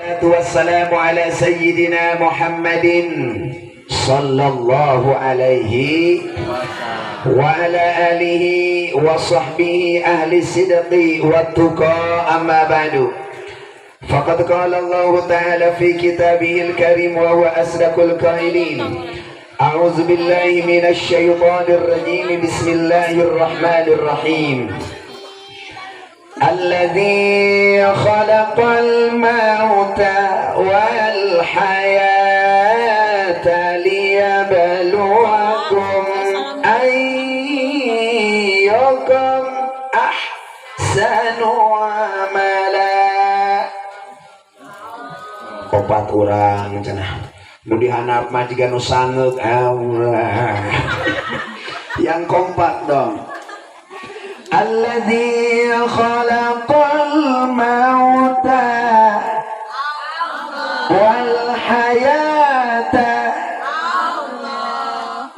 Wassalamu ala sayyidina Muhammadin sallallahu alaihi wa ala alihi wa sahbihi ahli sidqi wa tuqa amma ba'du. Faqad qala Allah ta'ala fi kitabihil karim wa huwa asdaqul qailin. A'udzu billahi minasy syaithanir rajim. Bismillahirrahmanirrahim. Alladzi khalaqal mauta wal hayata liyabluwakum ayyukum ahsanu amala. Opat urang cenah nu dihanap mah jiga nu sangeuk Allah. Yang kompak dong. Alladzi khalaqal mauta wal hayata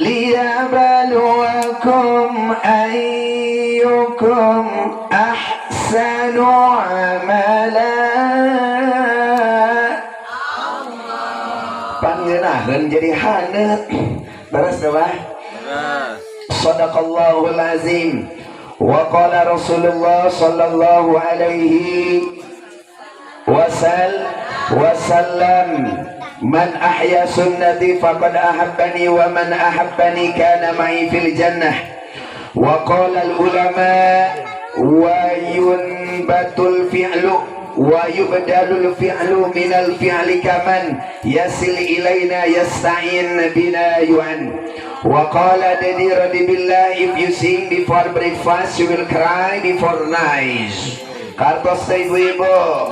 liyabluwakum ayyukum ahsanu amala. Pangeunahkeun jadi haneut beres teh. Shadaqallahul azim. Wa qala Rasulullah sallallahu alaihi wasallam man ahya sunnati faqad ahabbani wa man ahabbani kana ma'i fil jannah. Wa qala al ulama wa yunbatul fi'lu wa yubdalul fi'lu minal fi'li kaman yasil ilaina yasta'in bina yu'an. Wa qala Dadira billah, if you sing before breakfast you will cry before night. Kartos teh ibu-ibu,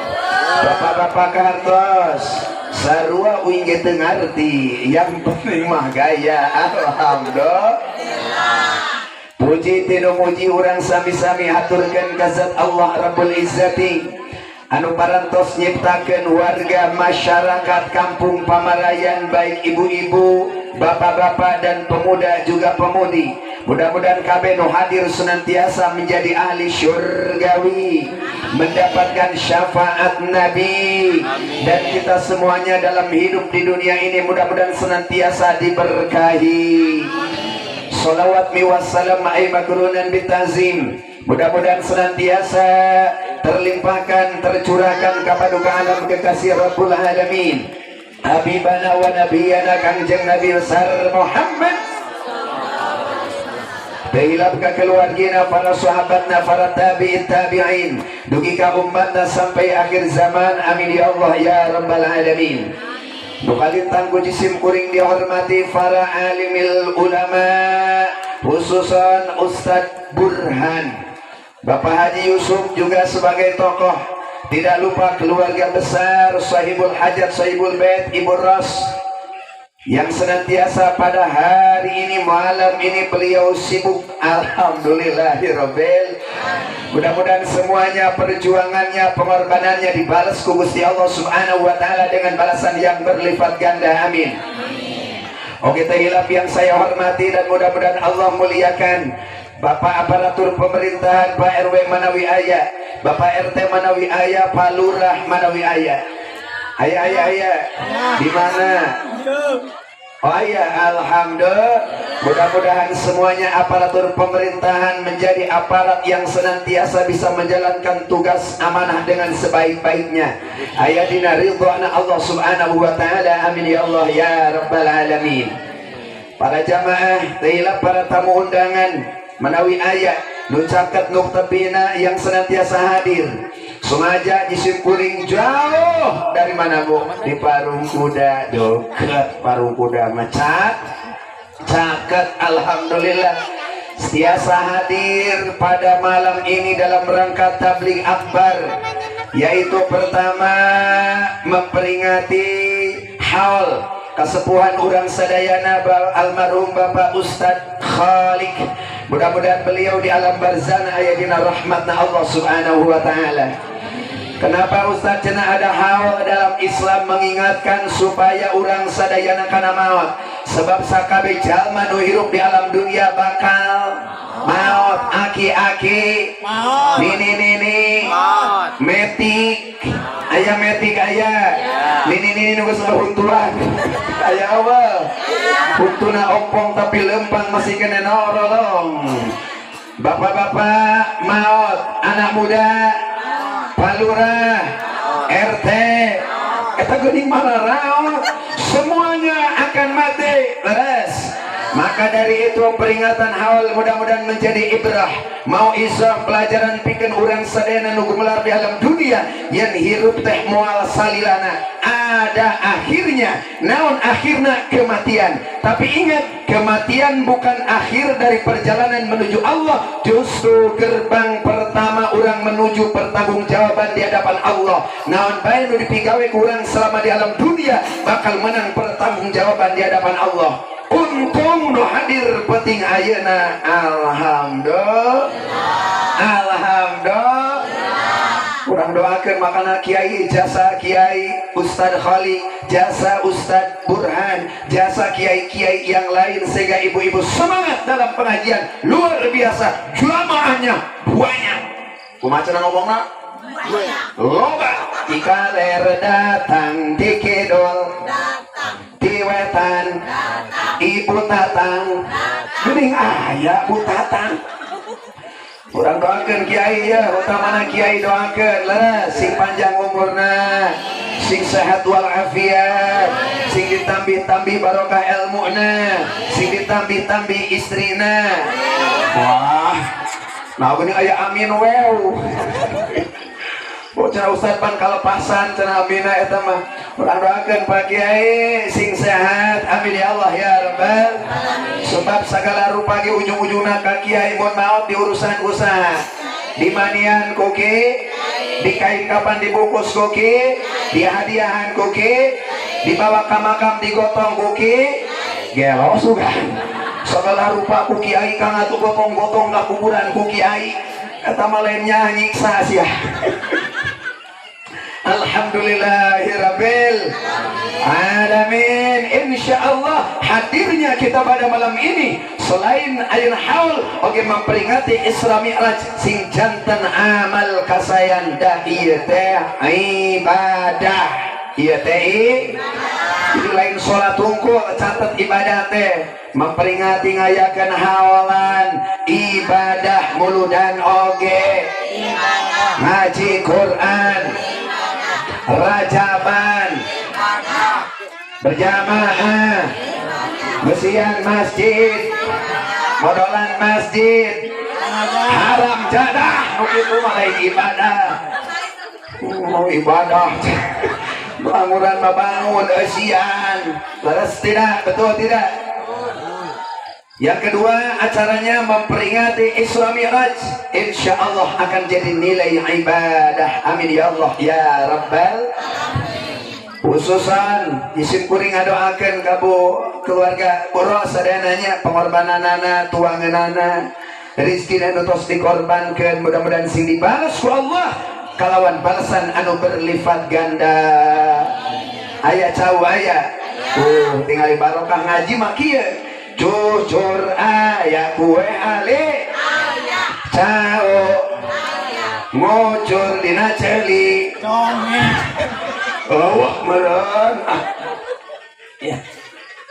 bapak-bapak kartos sarua uing ge teu ngarti, yang penting mah gaya. Alhamdulillah. Puji tinu muji urang sami-sami haturkeun ka zat Allah Rabbul Izzati anu parantos nyiptakeun warga masyarakat Kampung Pamarayan, baik ibu-ibu, bapak-bapak dan pemuda juga pemudi. Mudah-mudahan kabeh nu hadir senantiasa menjadi ahli syurgawi, mendapatkan syafaat Nabi. Amin. Dan kita semuanya dalam hidup di dunia ini mudah-mudahan senantiasa diberkahi. Salawat mi wassalam ai makrunan bitazim. Mudah-mudahan senantiasa terlimpahkan, tercurahkan kepada alam kekasih Rabbul Alamin, Habibana wa Nabiyana Kangjeng Nabi besar Muhammad. Tehilap ka keluargina, para sahabatna, para tabi'in tabi'in, dugi ka umatna sampai akhir zaman. Amin ya Allah ya Rabbal Alamin. Dukalintang ku jisim kuring dihormati para alimil ulama, khususan Ustadz Burhan, Bapak Haji Yusuf juga sebagai tokoh. Tidak lupa keluarga besar Sahibul Hajat, Sahibul Bait, Ibu Ros, yang senantiasa pada hari ini, malam ini beliau sibuk. Alhamdulillahirabbil. Mudah-mudahan semuanya perjuangannya, pengorbanannya dibalas ku Gusti Allah Subhanahu wa taala dengan balasan yang berlipat ganda. Amin. Oke, tehilap yang saya hormati dan mudah-mudahan Allah muliakan Bapak aparatur pemerintahan, Pak RW Manawi Aya, Bapak RT Manawi Aya, Pak Lurah Manawi Aya. Aya. Di mana? Oh iya, alhamdulillah. Mudah-mudahan semuanya aparatur pemerintahan menjadi aparat yang senantiasa bisa menjalankan tugas amanah dengan sebaik-baiknya. Ayadina ridwana Allah Subhanahu wa taala. Amin ya Allah ya Rabbal Alamin. Para jamaah, tehilap para tamu undangan Manawi Aya, nu caket nu tepina yang senantiasa hadir. Sengaja jisim kuring jauh dari mana Bu? Di Parung Kuda, deket Parung Kuda macat caket. Alhamdulillah setiasa hadir pada malam ini dalam rangka tabligh akbar, yaitu pertama memperingati haul kesepuhan urang sadayana almarhum Bapak Ustadz Khalik. Mudah-mudahan beliau di alam barzana ayadina rahmatna Allah Subhanahu wa taala. Kenapa Ustadz cenah ada haul dalam Islam mengingatkan supaya urang sadayana kana maot? Sebab sakabe jalma nu hirup di alam dunia bakal maut, aki-aki, nini-nini, metik, ayah metik ayah, nini-nini nunggu sebahuntulan, ayah apa? Huntuna ompong tapi lempang masih kena norolong. Bapak-bapak, maut, anak muda, palura, RT, kita gini mana raut, semuanya akan mati. Leres. Maka dari itu peringatan haul mudah-mudahan menjadi ibrah, mau isah pelajaran piken urang sadena nu gumelar di alam dunia yang hirup teh moal salilana ada akhirnya. Naon akhirnya? Kematian. Tapi ingat, kematian bukan akhir dari perjalanan menuju Allah, justru gerbang pertama orang menuju pertanggungjawaban di hadapan Allah. Naon bae nu dipigawe kurang selama di alam dunia bakal menang pertanggungjawaban di hadapan Allah. Untung nu hadir penting ayeuna, alhamdulillah, alhamdulillah. Kurang doakan makana kiai, jasa kiai Ustad Khali, jasa Ustad Burhan, jasa kiai-kiai yang lain sehingga ibu-ibu semangat dalam pengajian luar biasa. Jamaahnya banyak. Kumaha ngomongna? Loba. Jika ler datang di kidul, di wetan, ibu tatang, geuning aya bu tatang. Kurang doakan kiai ya, utamana kiai doakan lah, sing panjang umurna, sing sehat walafiat, sing ditambih-tambih barokah ilmuna, sing ditambih-tambih istrina. Wah, nah geuning aya amin wew. Oh, cenah Ustaz pan kalepasan cenah amina eta mah. Urang doakeun Pak Kiai sing sehat, amin ya Allah ya Rabbal alamin. Sebab segala rupa ge ujung-ujungna ka Kiai mun maot di urusan usaha. Di manian ku Ki, di kain kapan dibungkus ku Ki, di hadiahan ku Ki, dibawa ka makam digotong ku Ki. Gelo sugan. Segala rupa ku Kiai kang atuh gotong-gotong ka kuburan ku Kiai. Eta mah lain nyanyi sia. Alhamdulillahirabbil alamin. Insyaallah hadirnya kita pada malam ini selain ayun haul oge memperingati Isra Mi'raj sing janten amal kasayan dah ieu teh ibadah. Ieu teh itu lain salat tungkul catat ibadah teh memperingati ngayakeun haolan ibadah muludan oge ibadah ngaji Quran rajaban berjamaah bersihan masjid modolan masjid haram jadah begitu mah ibadah mau ibadah bangunan membangun esian leres tidak betul tidak. Yang kedua acaranya memperingati Isra Mi'raj, insya Allah akan jadi nilai ibadah. Amin ya Allah ya Rabbal. Khususan isim kuring ngadoakeun ka bu keluarga boro sadananya pengorbananana tuangeunana rezeki anu tos dikorbankeun mudah-mudahan sing dibalas ku Allah kalawan balasan anu berlipat ganda. Aya cau aya. Tinggal barokah ngaji mah kieu. Jujur aya kue ale cao ngucur dina celi awak meren ya.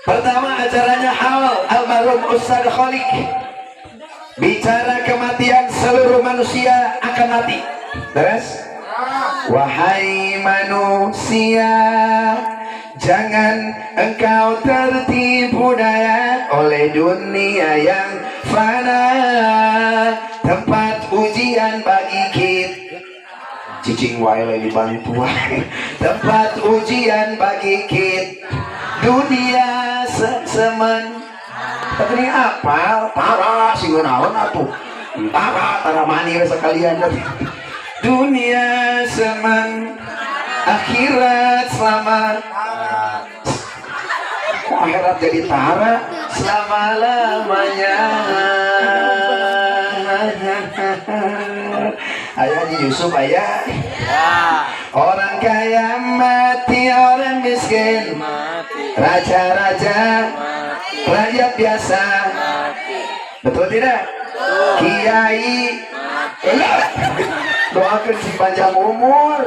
Pertama acaranya haul almarhum Ustaz Khalik bicara kematian seluruh manusia akan mati. Terus wahai manusia jangan engkau tertipu daya oleh dunia yang fana, tempat ujian bagi kita. Cicing wae di bantu tempat ujian bagi kita. Dunia semen. Tapi apa? Tara sing naon atuh. Tara mani sekalian. Dunia semen, akhirat selamat. Akhirat jadi tara selama-lamanya. Ayah di Yusuf ayah. Orang kaya mati, orang miskin mati, raja-raja, rakyat biasa. Betul tidak? Kiai doakan si panjang umur.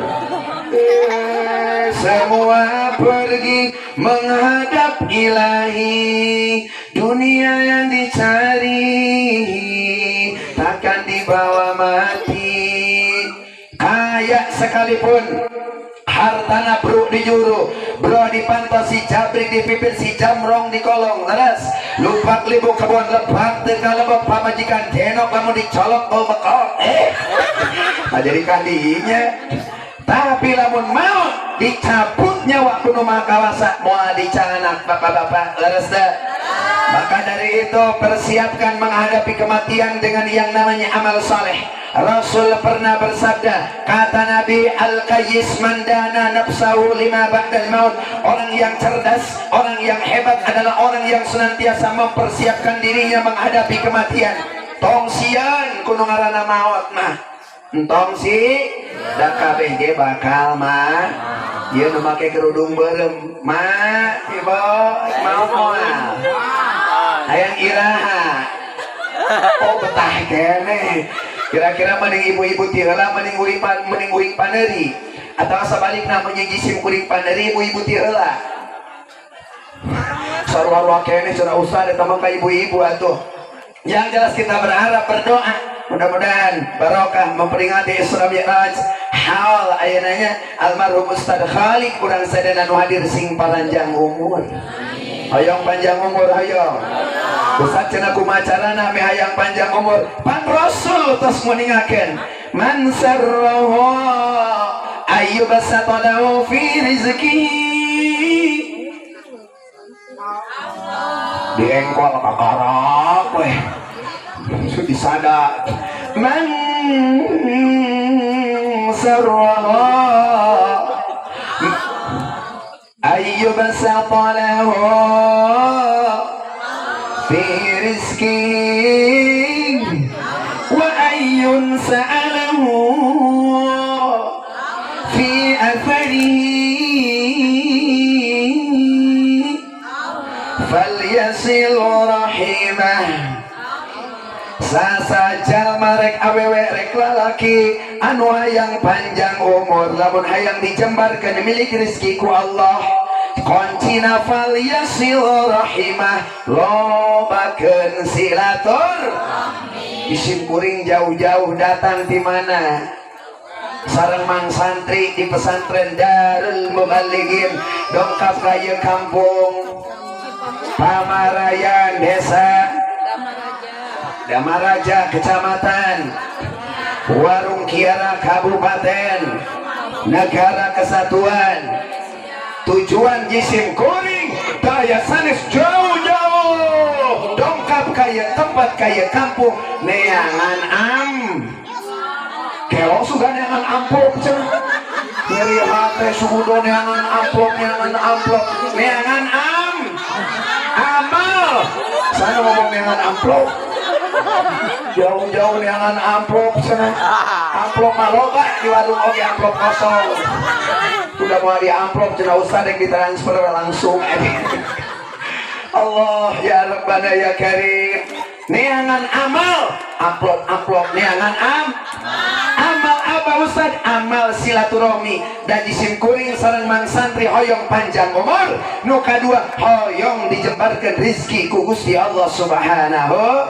Semua pergi menghadap ilahi, dunia yang dicari takkan dibawa mati. Kaya sekalipun hartana bro dijuru, bro dipantau si jabrik dipipir si jamrong di kolong leres, lupak libu kebun lebak teka lebok pamajikan denok kamu dicolok bau bekok jadi kandinya. Tapi lamun mau dicabut nyawa kuno makawasa mau dicanak bapak-bapak leres dah. Maka dari itu persiapkan menghadapi kematian dengan yang namanya amal soleh. Rasul pernah bersabda, kata Nabi, al-qayyis mandana nafsahu lima ba'dal maut. Orang yang cerdas, orang yang hebat adalah orang yang senantiasa mempersiapkan dirinya menghadapi kematian. Tongsian kuno ngarana maut mah entong si dak kabeh ge bakal mah ieu nu make kerudung beureum mah ibu mau moal hayang iraha oh betah kene. Kira-kira mending ibu-ibu tiheula mending uing paneuri atawa sabalikna mun jisim kuring paneuri ibu-ibu tiheula sarua-rua kene cenah usah eta mah ka ibu-ibu atuh. Yang jelas kita berharap berdoa mudah-mudahan barokah memperingati Isra Mi'raj haul ayeunanya almarhum Ustaz Khalid urang sadana nu hadir sing panjang umur. Hayang panjang umur hayang. Ustaz cenah kumaha carana me hayang panjang umur. Pan Rasul tos nguningakeun man sarrahu ayyubasata lahu fi rizqihi. Diengkol kakarak weh sudah sadar man sarraha ayyubasata lahu fi rizqihi wa ayyun sa'alahu fi atharihi falyasil rahimah. Sasajal marek awewe rek lalaki anu hayang panjang umur lamun hayang dijembarkeun milik rezeki ku Allah kuncina falyasil rahimah lobakeun silatur. Isim kuring jauh-jauh datang di mana sareng mang santri di pesantren Darul Mubalighin dongkap ka ieu kampung Pamarayan desa Damaraja kecamatan Warung Kiara Kabupaten Negara Kesatuan. Tujuan jisim kuring daya sanes jauh-jauh dongkap kaya tempat kaya kampung neangan kelo suga neangan amplop cenah nyeri hate sugudo neangan amplop neangan amal saya ngomong neangan amplop jauh-jauh neangan amplop cenah amplop maloba di warung oge amplop kosong udah mau di amplop cenah usah dek ditransfer langsung Allah ya Rabbana ya Karim. Neangan amal amplop neangan amal apa Ustaz? Amal silaturahmi dan jisim kuring sareng mang santri hoyong panjang umur. Nu kadua hoyong dijembarkeun rezeki ku Gusti Allah Subhanahu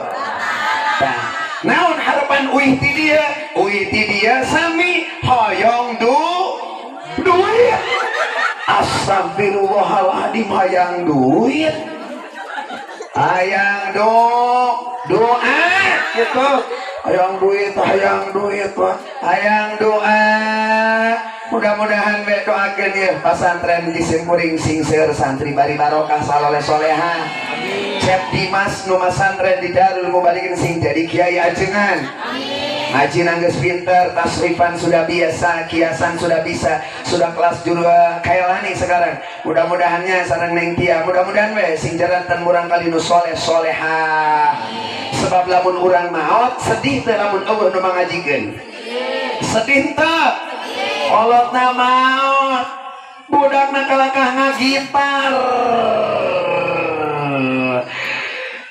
naon harapan uih ti dia sami hoyong duit. Astagfirullahaladzim hayang duit hayang doa gitu hayang duit hayang doa. Mudah-mudahan we doakeun ieu pasantren jisim kuring sing seueur santri bari barokah saloleh soleha. Cep Dimas nu masantren di Darul Mubalighin sing jadi kiai ajengan. Ngaji nanggeus pinter, tasrifan sudah biasa, kiasan sudah bisa, sudah kelas juru kailani sekarang. Mudah-mudahannya sareng Neng Tia, mudah-mudahan we sing jaranten murang kali nu soleh soleha. Sebab lamun urang maot sedih teh lamun eueuh nu mangajikeun. Sedih teh. Kolotna maot, budakna kalakah ngagitar.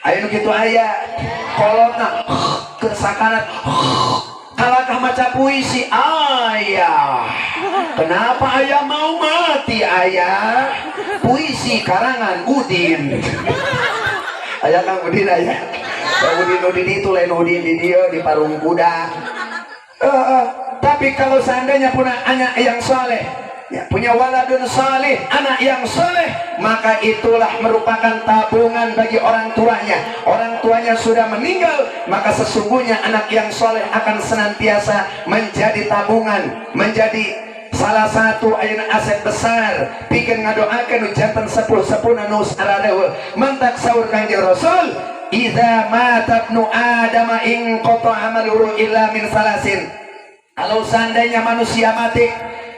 Ayo nu kitu aya, kolotna kesakanat kalakah maca puisi. Ayah, kenapa ayah mau mati ayah? Puisi karangan Udin. Ayah Kang Udin ayah. Udin itu lain Udin di dia di Parung Kuda. Tapi kalau seandainya punya anak yang soleh, ya, punya waladun salih, anak yang soleh, maka itulah merupakan tabungan bagi orang tuanya. Orang tuanya sudah meninggal, maka sesungguhnya anak yang soleh akan senantiasa menjadi tabungan, menjadi salah satu aset besar. Bikin ngadoakan ucapan sepuluh nus aradewa mentak sahur Kanjeng Rasul, idza mata ibnu adama in qata amaluhu illa min salasin. Kalau seandainya manusia mati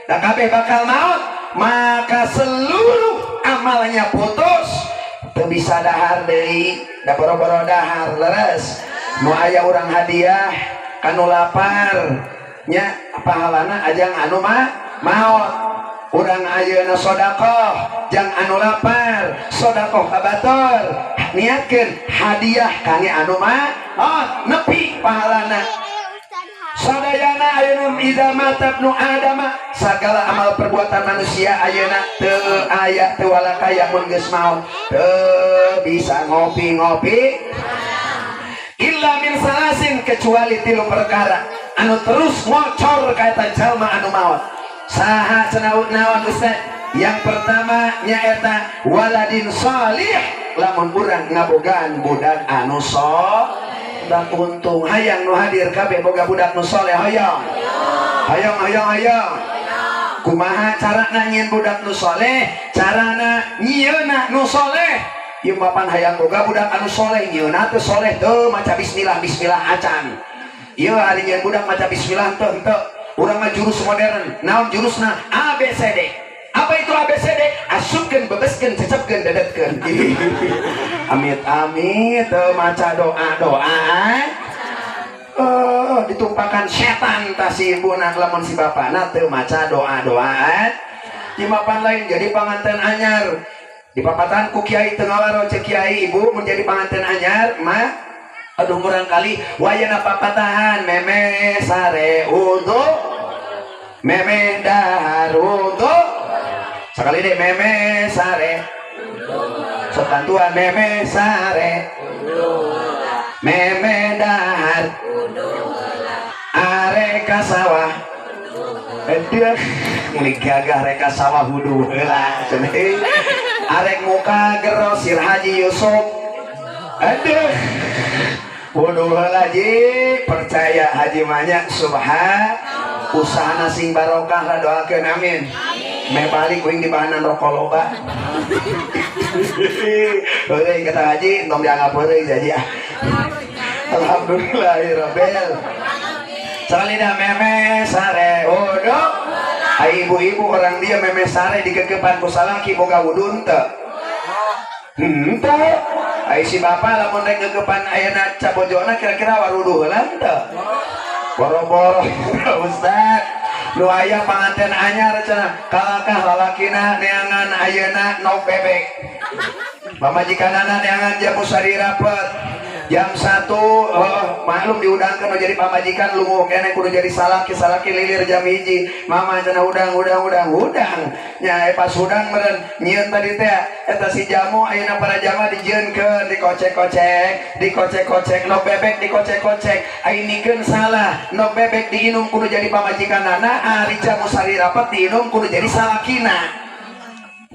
dan kabeh bakal maut, maka seluruh amalnya putus. Teu bisa dahar deui, da boro-boro dahar leres. Nu aya urang hadiah kanu lapar nya pahalana ajang anu maot. Urang ayeuna sedekah jang anu lapar, sedekah ka batur. Niatkeun hadiah kangge anu maot, nepi pahalana. Sadayana ayeuna idza mata ibnu adama, segala amal perbuatan manusia ayeuna teu aya teu walakaya mun geus maot, teu bisa ngopi-ngopi illa min salasin, kecuali tilu perkara anu terus ngocor ka eta jalma anu maot. Saha cenah naon Ustaz? Yang pertama nyaeta waladin shalih, lamun urang ngabogaan budak anu saleh. Dan untung hayang nu hadir kabeh boga budak nu soleh. Hayang kumaha carana nyieun budak nu soleh? Carana nyieunna nu soleh. Ieu mapan hayang boga budak anu soleh, nyieunna teu soleh teu maca bismillah acan. Ieu ari nyieun budak maca bismillah teu urang mah jurus modern. Naon jurusna? ABCD. Apa itu ABCD? Asupkeun, bebeskeun, cecepkeun, dedetkeun. Amit maca doa. Ditumpakan setan tas si ibuna lamun si bapana teu maca doa. Di mapan lain jadi panganten anyar. Di papatan ku kiai teu ngawaro cek kiai ibu menjadi panganten anyar mah aduh murang kali wayana papatahan meme sare untuk meme dahar untuk sekali deh meme sare sekantuan meme sare meme dahar areka sawah dia ngulik gagah reka sawah hudu heula arek muka gero sir Haji Yusuf aduh hudu heula ji percaya haji manya subhan usahana sing barokah lah doakeun amin. Me balik kuing di bahanan rokok loba. Heureuy kata haji entong dianggap heureuy jadi ah. Alhamdulillahirabbil. Salina meme sare wudu. Ai ibu-ibu orang dia meme sare digegepan ku salaki boga wudu teu. Henteu. Ai si bapa lamun rek gegepan ayeuna cabojona kira-kira warudu heula teu. Boro-boro Ustaz. Nu aya panganten anyar cenah kalakah lalakina neangan ayeuna no bebek. Pamajikanana neangan jamu sari rapet. Jam 1 maklum diudangkeun nu jadi pamajikan lungo kene kudu jadi salaki lilir jam 1. Mama cenah udang. Nya pas udang meureun nyieun tadi teh eta si jamu ayeuna para jama dijieunkeun dikocek-kocek no bebek dikocek-kocek. Ainikeun salah no bebek diinum kudu jadi pamajikanana, ari jamu sari rapet diinum kudu jadi salakina.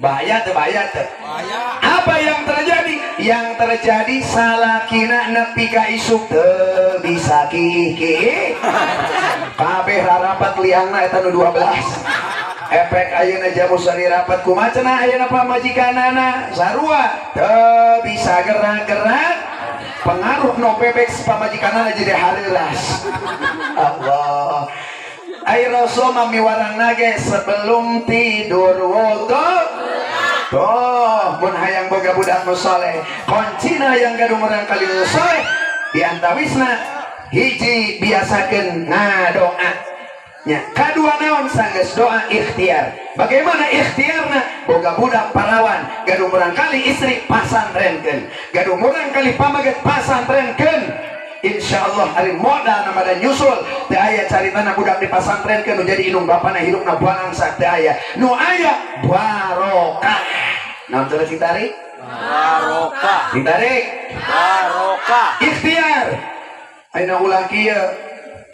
Bahaya tuh. Apa yang terjadi? Yang terjadi salakina nepi ka isuk teu bisa kiki. Kabeh rarapat liangna eta nu 12. Efek ayeuna jamu sari rapat kumaha cenah ayeuna pamajikanana sarua teu bisa gerak-gerak. Pengaruh no bebek pamajikanana jadi hariras. Allah. Ai Rasul mamiwarang nage sebelum tidur wudu. Tuh, mun hayang boga budak nu saleh, kuncina yang gadung urang kali nu saleh diantawisna hiji biasakeun ngadoa. Nya, kadua naon sanggeus doa ikhtiar. Bagaimana ikhtiarna? Boga budak parawan, gadung urang kali istri pasantrenkeun. Gadung urang kali pamaget pasantrenkeun. insya Allah hari modal nama dan nyusul teu aya caritana budak di pasantren ke nu jadi indung bapana hidupna buangan sak teu aya nu aya barokah. Naon teh sing tarik? Barokah. Sing tarik? Barokah. Ikhtiar. Ayeuna ulah kieu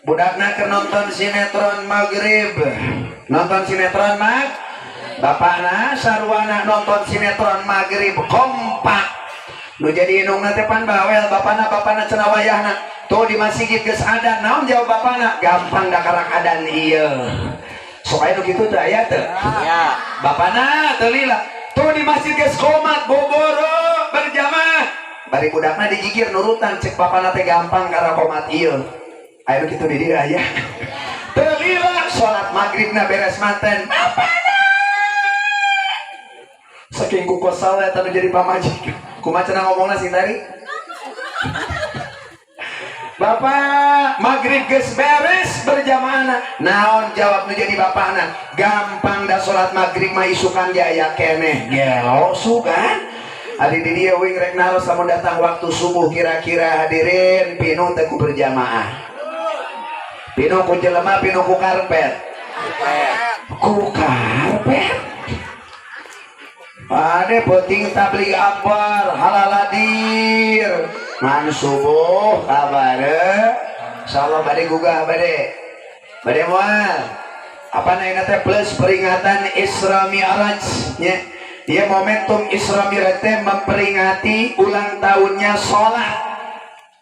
budakna keur nonton sinetron magrib. Nonton sinetron bapakna sarwana nonton sinetron magrib kompak. Nu jadi indungna teh pan bawel bapana cenah wayahna tuh di masjid geus adan naon jawab bapana gampang da karak adan ieu sok aya nu kitu teh aya teh aya bapana teu lila tuh di masjid geus qomat boboro berjamaah bari budakna dijikir nurutan cek bapana teh gampang karena qomat ieu aya nu kitu di dieu aya teu lila salat magribna beres manten bapana saking kukosal eta nu jadi pamajikan kumaha cenah ngomongna sing tadi Bapak magrib geus beres berjamaahna naon jawab nu jadi bapakna gampang da salat magrib mah isukan ge aya keneh gelo sugan adi di dieu wing rek naros lamun datang waktu subuh kira-kira hadirin pinu teh ku berjamaah pinu ku jelema pinu ku karpet ku karpet ade penting tabligh akbar halaladir ngan subuh kabare insyaallah bade gugah bade moal apa naina teh plus peringatan Isra Mi'raj nya dia momentum Isra Mi'raj teh memperingati ulang tahunnya salat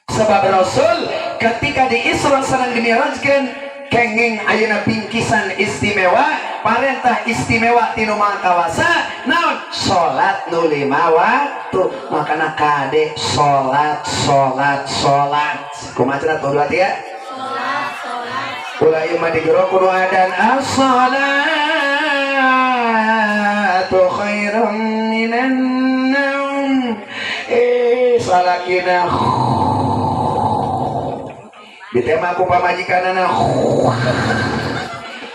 sebab Rasul ketika di Isra sareng dimi'rajkeun kenging ayeuna bingkisan istimewa parentah istimewa tinu makawasa naon salat nu 5 waktu makana kade salat kumaha cenah tuh dua tiga salat ulah ieu mah digero kudu adan as-salatu khairum minan naum salakina ditema ku pamajikanana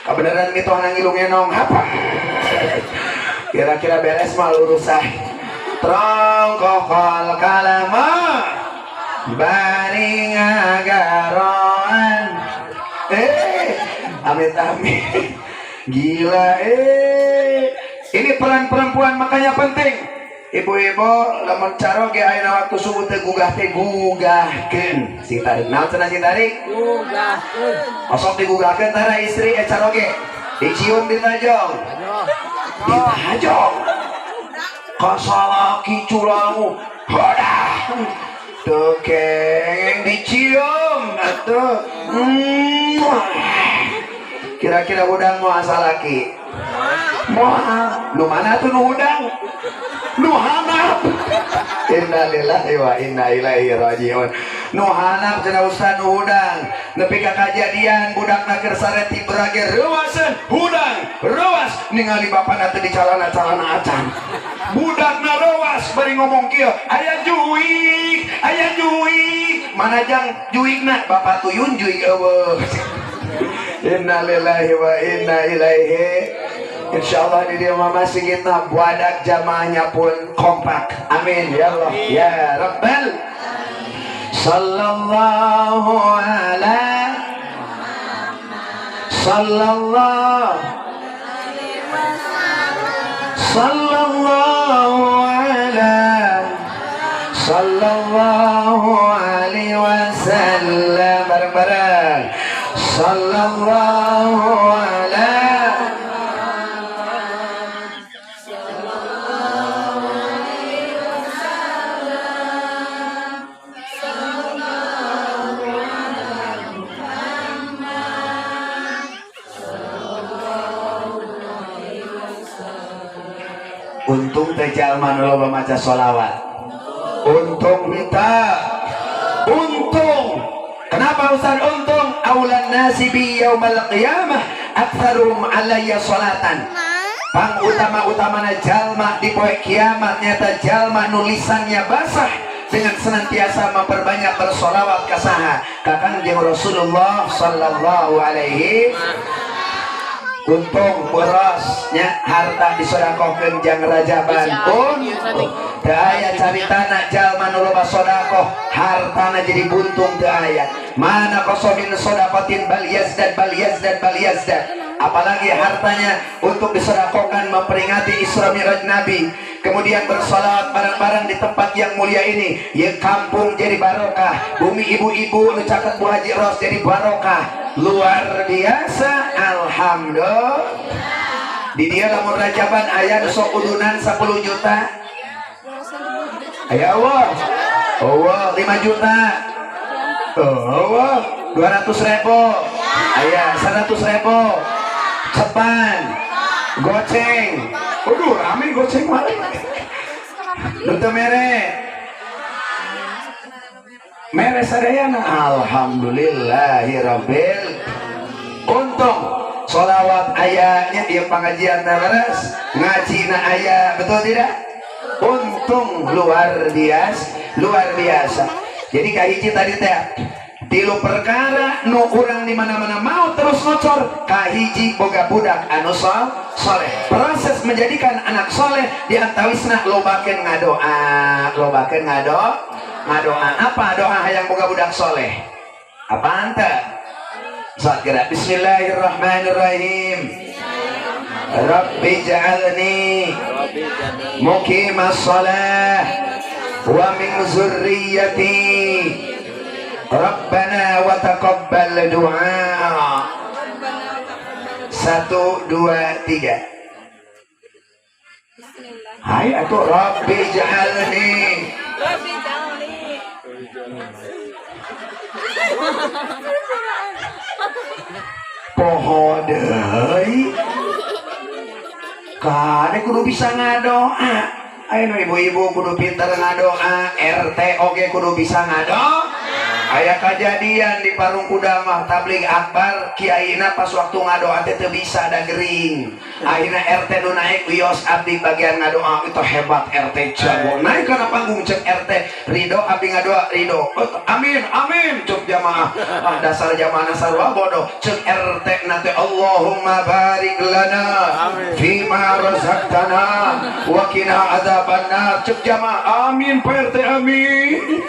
kebenaran mitoh nang ilung enong apa kira-kira beres mah lurusah trongkokol kalama bari ngagaroan amit-amit gila ini peran perempuan makanya penting. Ibu-ibu lamun caro ge ayeuna waktu subuh teh gugahkeun sing tarik naon cenah sing tarik gugahkeun osok digugahkeun tara istri caro ge dicium di tajong kasalaki culangu hodah teu kengeng dicium atuh kira-kira udang mau asal laki moal nu mana tuh nu udang nu hanap innalillahi wa inna ilaihi rajiun nu hanap cenah ustaz nu udang nepi ka kajadian budakna keur sareti berage reuwaseun hudang reuwas ningali bapana teh di calana acan budakna reuwas bari ngomong kieu aya juig mana jang juigna bapak tuyun juig eueuh innalillahi wa inna ilaihi. Insyaallah di dia mama sigitna buadak jamaahnya pun kompak. Amin ya Allah ya Rabbal. Sallallahu ala sallallahu alaihi wasallam bareng-bareng sallallahu ala untung teh jalma nu loba maca sholawat untung kenapa Ustaz untung aulan nasi bi yaumal qiyamah aktsaruhum alayya sholatan pang utama-utamana jalma di poe kiamat nyata jalma nulisannya basah dengan senantiasa memperbanyak bersolawat ka saha ka Kangjeng Rasulullah sallallahu alaihi untung borosnya harta disodakohkeun jang rajaban untung teu aya caritana jalma nu loba sodakoh hartana jadi buntung teu aya mana qasomin sodakotin bal yazdad apalagi hartanya untuk disodakohkan memperingati Isra Mi'raj Nabi, kemudian bersolawat bareng-bareng di tempat yang mulia ini, ya kampung jadi barokah, bumi ibu-ibu nu caket Bu Haji Ros jadi barokah, luar biasa. Alhamdulillah. Di dia lamun rajaban aya nu sok udunan 10 juta. Aya Allah 5 juta. Allah 200.000. Aya 100.000. Cepan goceng. Waduh rame goceng mana? Duta mere sadayana. Alhamdulillahirabbil. Untung sholawat ayahnya yang pengajian terus ngaji na ayah, betul tidak? Untung luar biasa. Jadi kahiji tadi teh tilu perkara nu urang di mana-mana mau terus ngocor, kahiji boga budak anu soleh. Proses menjadikan anak soleh diantawisna lobakeun ngadoa. Apa doa hayang boga budak soleh? Apa anta? Saat gerak bismillahirrahmanirrahim. Rabbi ja'alni muqimas shalah wa min zurriyyati Rabbana wa taqabbal du'a. 1, 2, 3. Hai atuh Rabbi ja'alni. Poho deui. Kade kudu bisa ngadoa. Ayo ibu-ibu kudu pinter ngadoa, RT oge kudu bisa ngadoa. Aya kejadian di Parung Kuda mah tabligh akbar kiaina pas waktu ngadoa teh teu bisa da gering. Akhirna RT nu naik wios abdi bagian ngadoa itu hebat RT jago. Naik kana panggung cek RT ridho abdi ngadoa ridho. Amin cuk jamaah. Dasar jamaah sarua bodoh. Cek RT nate Allahumma barik lana fima razaqtana wa qina adzabannar. Cek jamaah amin Pak RT amin.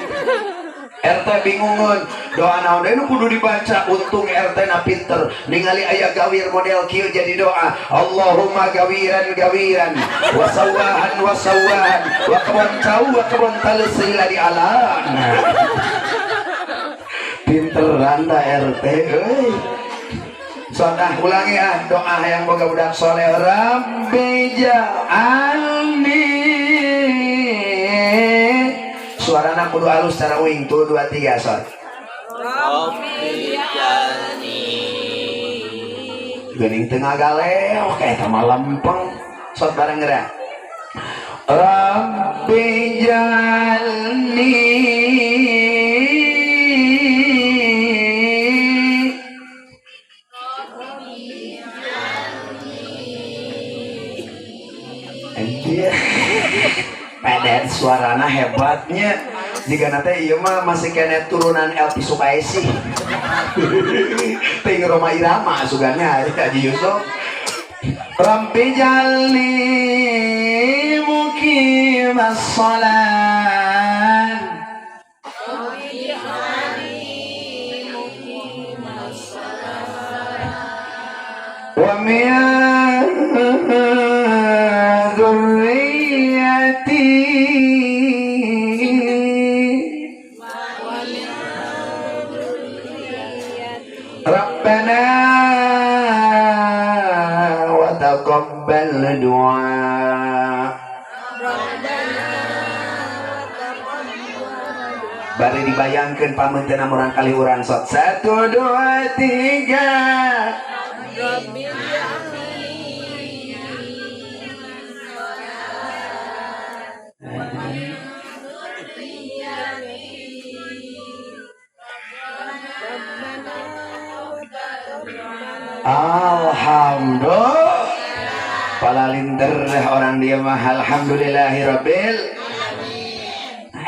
RT bingungun doa naon deui nu kudu dibaca. Untung RT na pinter ningali aya gawir model kieu jadi doa Allahumma gawiran wa sawahan wa kebon talsila di alam. Pinteran da RT euy. Sodah ulangi doa yang boga budak soleh. Rabbi ja'alni. Suarana kudu halus secara uing. 2, 3 sot. Geuning tengah galeo kayak mah lempeng. Sot bareng geura. Rabbi jalni Padan suarana hebatnya jika nanti iya mah masih kena turunan Elvi Sukaisi ting Roma Irama sugannya Haji Yusuf. Rabbi jalni muqimas shalah wa min Rabbana wa taqabbal du'a. Bari dibayangkeun pameunteuna urang kali urang sot 1, 2, 3. Alhamdulillah. Palalinter orang dia mah alhamdulillahirabbil.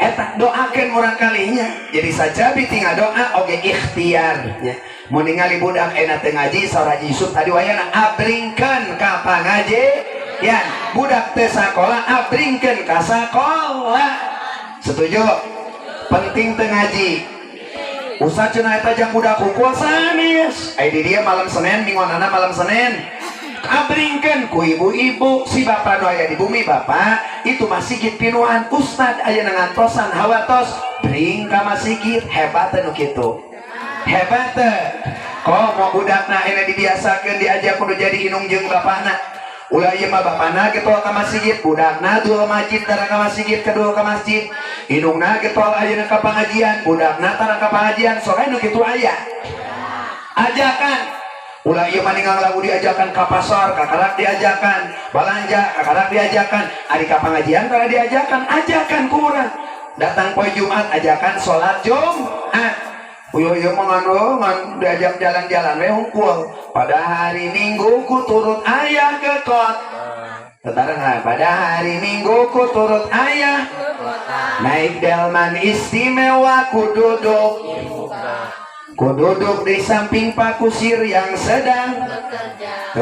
eta doakeun murang kalinya. Jadi sajabi tinggal doa oge ikhtiar nya. Mun ningali budak ena teu ngaji saur Haji Yusuf tadi wayana abringkeun ka pangajian. Budak teu sakola abringkeun ka sakola. Setuju? Penting teu ngaji. Usah cenah eta jang budak hukul sanes. Ai di dia malam Senin minggonana malam Senin. Abringkeun ku ibu-ibu si bapak nu aya di bumi bapak itu masjid pinuhan ustad aya ngantosan hawatos bring ka masjid hebat nu kitu hebat kok mau budakna ene dibiasakeun diajak kudu jadi inung jeung bapakna ulah ieu mah bapana getol ka masjid budakna dul masjid tara ka masjid kedul ka masjid inungna getol ayeuna ka pangajian budakna tara ka pangajian sok anu kitu aya ajakan ulah ieu maningang lagu diajakan ka pasar, kakarak diajakan, balanja, kakarak diajakan, ari ka pangajian tara diajakan, ajakan ku urang. Datang poe Jumat ajakan salat Jumat. Ieu mah ngan diajak jalan-jalan we hungkul. Pada hari Minggu ku turut ayah ke kota. Tetareng pada hari Minggu ku turut ayah ke kota. Naik delman istimewa ku duduk. Ku duduk di samping Pak Kusir yang sedang bekerja.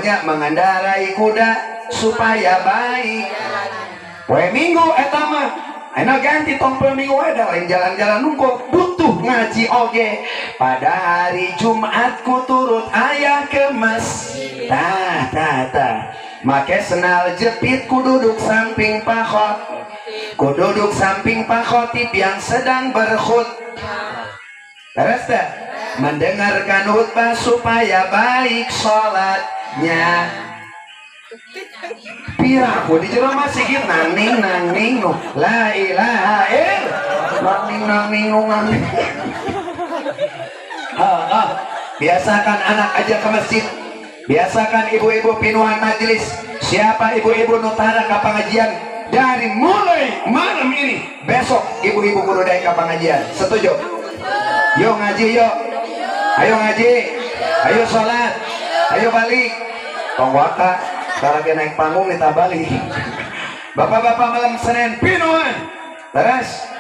Nya mengendarai kuda supaya baik. Poe Minggu eta mah ena ganti tompel Minggu ada lain jalan-jalan nunggu butuh ngaji oge. Pada hari Jumat ku turut ayah ke masjid. Tah. Make senal jepit ku duduk samping Pak Khotib. Ku duduk samping Pak Khotib yang sedang berkhutbah. Terus dah mendengarkan khutbah supaya baik sholatnya. Piraku di jero masjid nangning nu la ilaha illallah nangning nu nangning. Biasakan anak aja ke masjid. Biasakan ibu-ibu pinuhan majelis. Siapa ibu-ibu nutara ke pengajian dari mulai malam ini besok ibu-ibu kudu daek ke pengajian. Setuju? Yuk ngaji yuk. Ayo ngaji. Ayo sholat. Ayo balik. Tong waka. Kalau naik panggung kita balik. Bapak-bapak malam Senin pinuhan. Terus.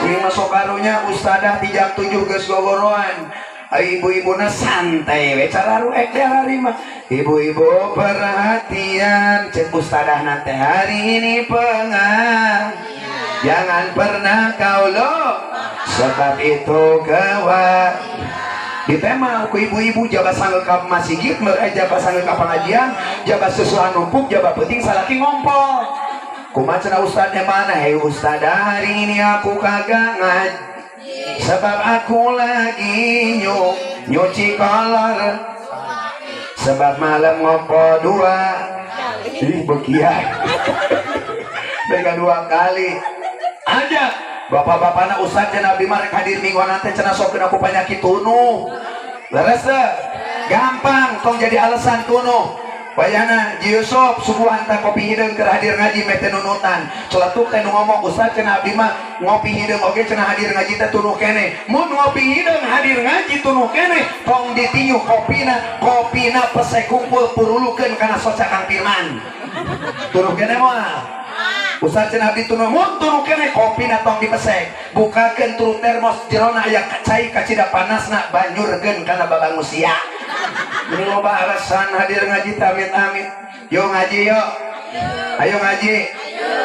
Ini masuk karunya ustadah 37 geus gogoroan. Ibu-ibuna santai we cara ruek hari mah. Ibu-ibu perhatian cek ustadah nanti hari ini jangan pernah kau sebab itu gawat. Ditema ku ibu-ibu jabat sanggel ka masjid jabat sanggel ka pengajian jabat sesuatu numpuk jabat penting salaki ngompol kumaha cenah ustadnya mana hei ustadah hari ini aku kagak ngaji sebab aku lagi nyuci kolor sebab malam ngompol 2 ih bekian dengan 2 kali aja bapak-bapakna ustad cenah abdi mah rek hadir mingguan teh cenah sok aku penyakit tunu leres teh gampang tong jadi alasan tunu bayana Ji Yusuf subuhan teh kopi hideung keur hadir ngaji meh teh nunutan celetuk teh nu ngomong ustad cenah abdi mah ngopi hideung oge cenah hadir ngaji teh tunu keneh mun ngopi hideung hadir ngaji tunu keneh tong ditinyu kopina pesek kumpul purulukeun kana soca Kang Firman tunu keneh mah Ustaz cenah abdi tunu mun tunu keneh kopi tong dipesek bukakeun turu termos jerona aya cai kacida panasna banyurkeun kana babangun sia ini loba alasan hadir ngaji amit-amit yo ngaji yo ayo ngaji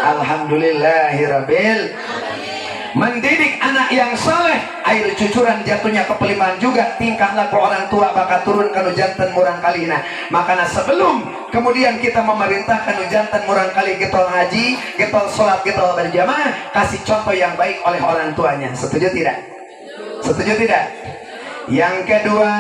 alhamdulillahirabbil mendidik anak yang saleh air cucuran jatuhnya kepelimaan juga tingkah laku orang tua bakal turun kanu janten murang kalina makanya sebelum kemudian kita memerintahkan janten murang kali getol ngaji getol sholat getol berjamaah kasih contoh yang baik oleh orang tuanya. Setuju tidak? Setuju tidak? Yang kedua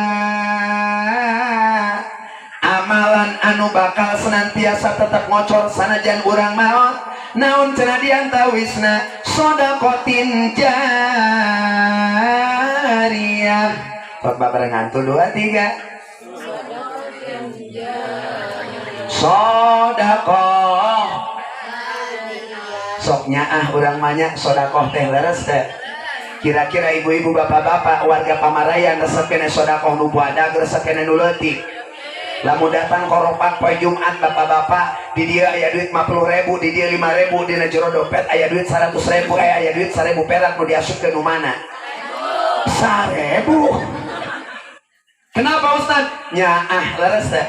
amalan anu bakal senantiasa tetap ngocor sanajan urang maot naon cenah diantawisna sodakotin jariyah khotbah barengan 2 3 sodakoh soknya urang manya sodakoh teh leres teh kira-kira ibu-ibu bapak-bapak warga Pamarayan resep kene sodakoh nu buadag resep kene nu leutik lamun datang koropan poe Jumat bapak-bapak di dia aya duit 50.000, di dia 5.000, dina jero dompet aya duit 100.000, aya duit 1.000 perak nu diasupkeun nu mana? 1.000. Kenapa Ustaz? Nyaah leres teh.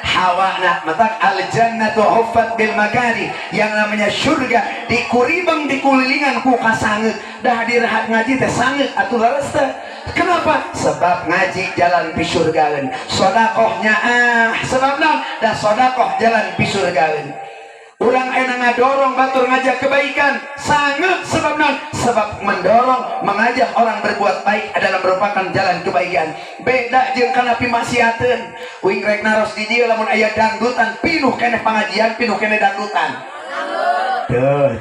Hawa nak matak al jannatu huffat bil makari, yang namanya surga dikuribeng dikulilingan ku kasangeut. Dah dirahat ngaji teh sangeut atuh leres teh. Kenapa? Sebab ngaji jalan pi surgaeun. Sedekahnya sebab naon? Da sedekah jalan pi surgaeun. Urang ena ngadorong batur ngajak kebaikan sangeut sebab naon? Sebab mendorong mengajak orang berbuat baik adalah merupakan jalan kebaikan. Beda jeung kana pimaksiateun. Uing rek naros di dieu lamun aya dangdutan pinuh keneh pangajian, pinuh keneh dangdutan. Tuh.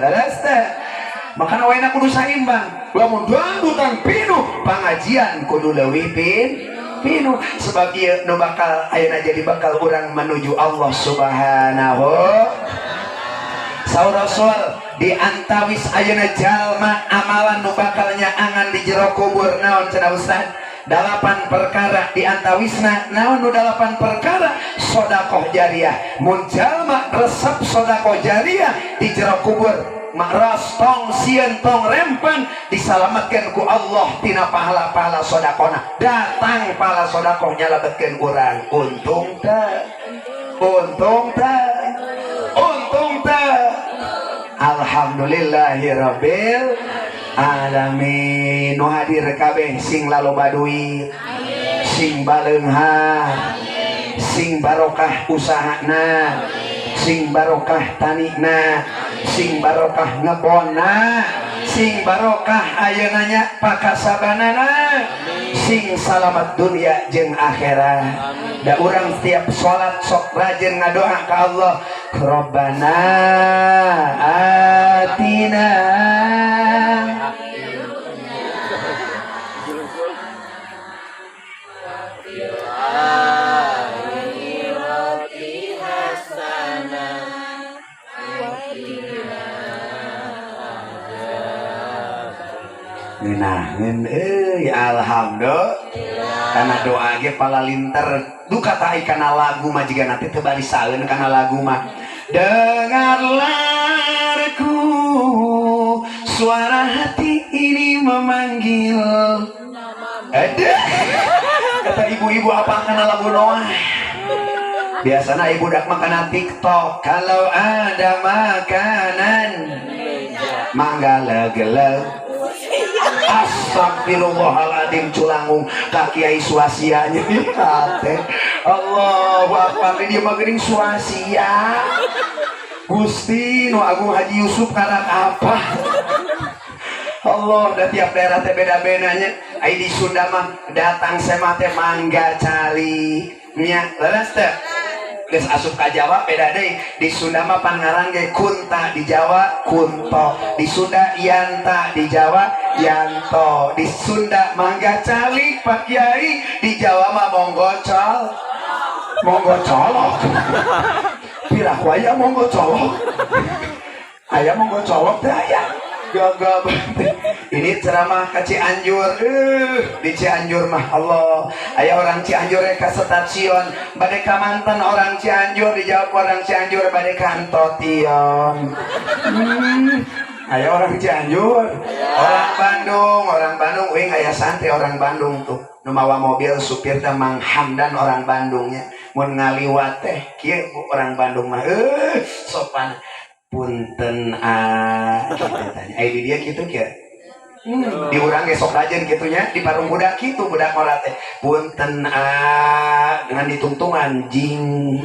Leres teh. Makana waena kudu saimbang. Lamun dangdutan pinuh, pangajian kudu leuwih pinuh. Sebab ieu nu bakal ayeuna jadi bakal urang menuju Allah Subhanahu. Saur Rasul di antawis ayeuna jalma amalan nu bakal nyaangan di jero kubur naon cenah Ustaz? 8 perkara di antawisna naon nu 8 perkara? Sedekah jariah. Mun jalma resep sedekah jariah di jero kubur makras tong sieun tong rempan disalamatkeun ku Allah tina pahala-pahala sedekahna. Datang pahala sedekah nyalabetkeun urang. Untung teh. Alhamdulillahirabbil alamin. Nu hadir kabeh sing laloba duit, sing baleunghar, sing barokah usahana, sing barokah tanina, sing barokah ngebonna, sing barokah ayeuna nya pakasabanana, sing salamat dunia jeung akhirat. Da urang setiap salat sok rajin ngadoa ka Allah, Rabbana atina ngeunahkeun euy alhamdulillah. Karena doa ge palalinter duka tai kana lagu mah jiga nanti teu barisaeun kana lagu mah. Dengarlah suara hati ini memanggil. Kata ibu-ibu apa kana lagu Noah? Biasanya ibu dak makan TikTok. Kalau ada makanan mangga legeleg. Astagfirullahaladzim culangung kaki ai swasianya kate. Allahu akbar dia mah geuning swasia. Gusti nu Agung Haji Yusuf karang apa? Allah, da tiap daerah teh beda-beda nya. Ai di Sunda mah datang semah teh mangga cali. Nya, leres teh. Geus asup ka Jawa beda deui. Di Sunda mah pangaran ge kunta, di Jawa kunto. Di Sunda yanta, di Jawa yanto. Di Sunda mangga cali Pak Kiai, di Jawa mah monggo colok. Pirah waya monggo colok. Aya monggo colok teh aya. Gagap. Ini ceramah ke Cianjur. Di Cianjur mah Allah. Aya orang Cianjur ke stasiun bade ka mantan orang Cianjur, dijawab orang Cianjur bade ka Antotion. Aya orang Cianjur, orang Bandung uing aya santri orang Bandung tuh. Nu mawa mobil supir teh Mang Hamdan orang Bandungnya. Mun ngaliwat teh kieu orang Bandung mah sopan. Punten gitu tanya. Di dia gitu kieu. Di urang ge sok rajin kitunya, di parung budak kitu budak morat teh. Punten dengan ditungtungan jing.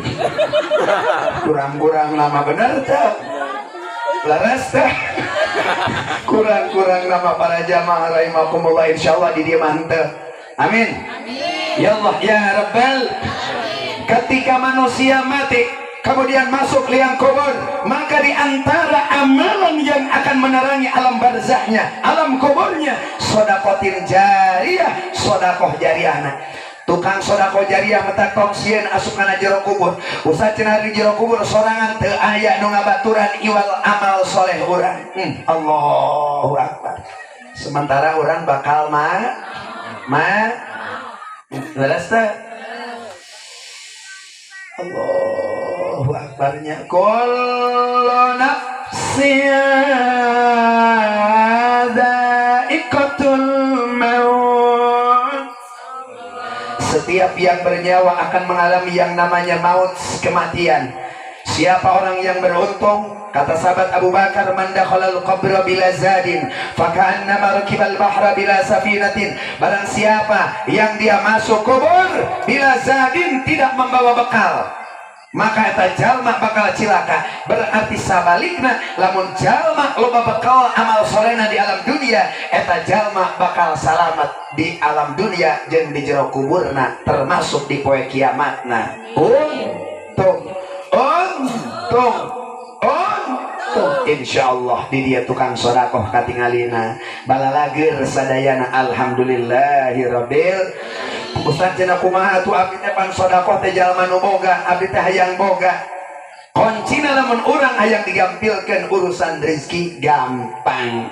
Kurang-kurang nama bener teh. Laras teh. Kurang-kurang nama para jamaah rahimakumullah insyaallah di dieu mah henteu. Amin. Ya Allah ya Rabbal. Ketika manusia mati kemudian masuk liang kubur, maka di antara amalan yang akan menerangi alam barzahnya, alam kuburnya, sedekah jariyah, sedekah jariyahna. Tukang sedekah jariyah mata kongsieun asup kana jero kubur. Usah cenah di jero kubur sorangan teu aya nu ngabaturan iwal amal soleh urang. Allahu akbar. Sementara urang bakal leres teh. Allahu akbarnya kullu nafsin dha'iqatul maut. Setiap yang bernyawa akan mengalami yang namanya maut, kematian. Siapa orang yang beruntung? Kata sahabat Abu Bakar, man dakhalal qabra bila zadin faka'annama rakibal bahra bila safinatin. Barang siapa yang dia masuk kubur bila zadin, tidak membawa bekal, maka eta jalma bakal cilaka. Berarti sabalikna, lamun jalma loba bekal amal solena di alam dunia, eta jalma bakal salamet di alam dunia jeung di jero kuburna, termasuk di poe kiamatna. Untung insyaallah di dia tukang sodakoh katingalina balalager sadayana. Alhamdulillahirabbil. Ustaz cenah kumaha atuh abdi teh pan sodakoh teh jalma nu boga, abdi teh hayang boga. Kuncina lamun urang hayang digampilkeun urusan rezeki gampang.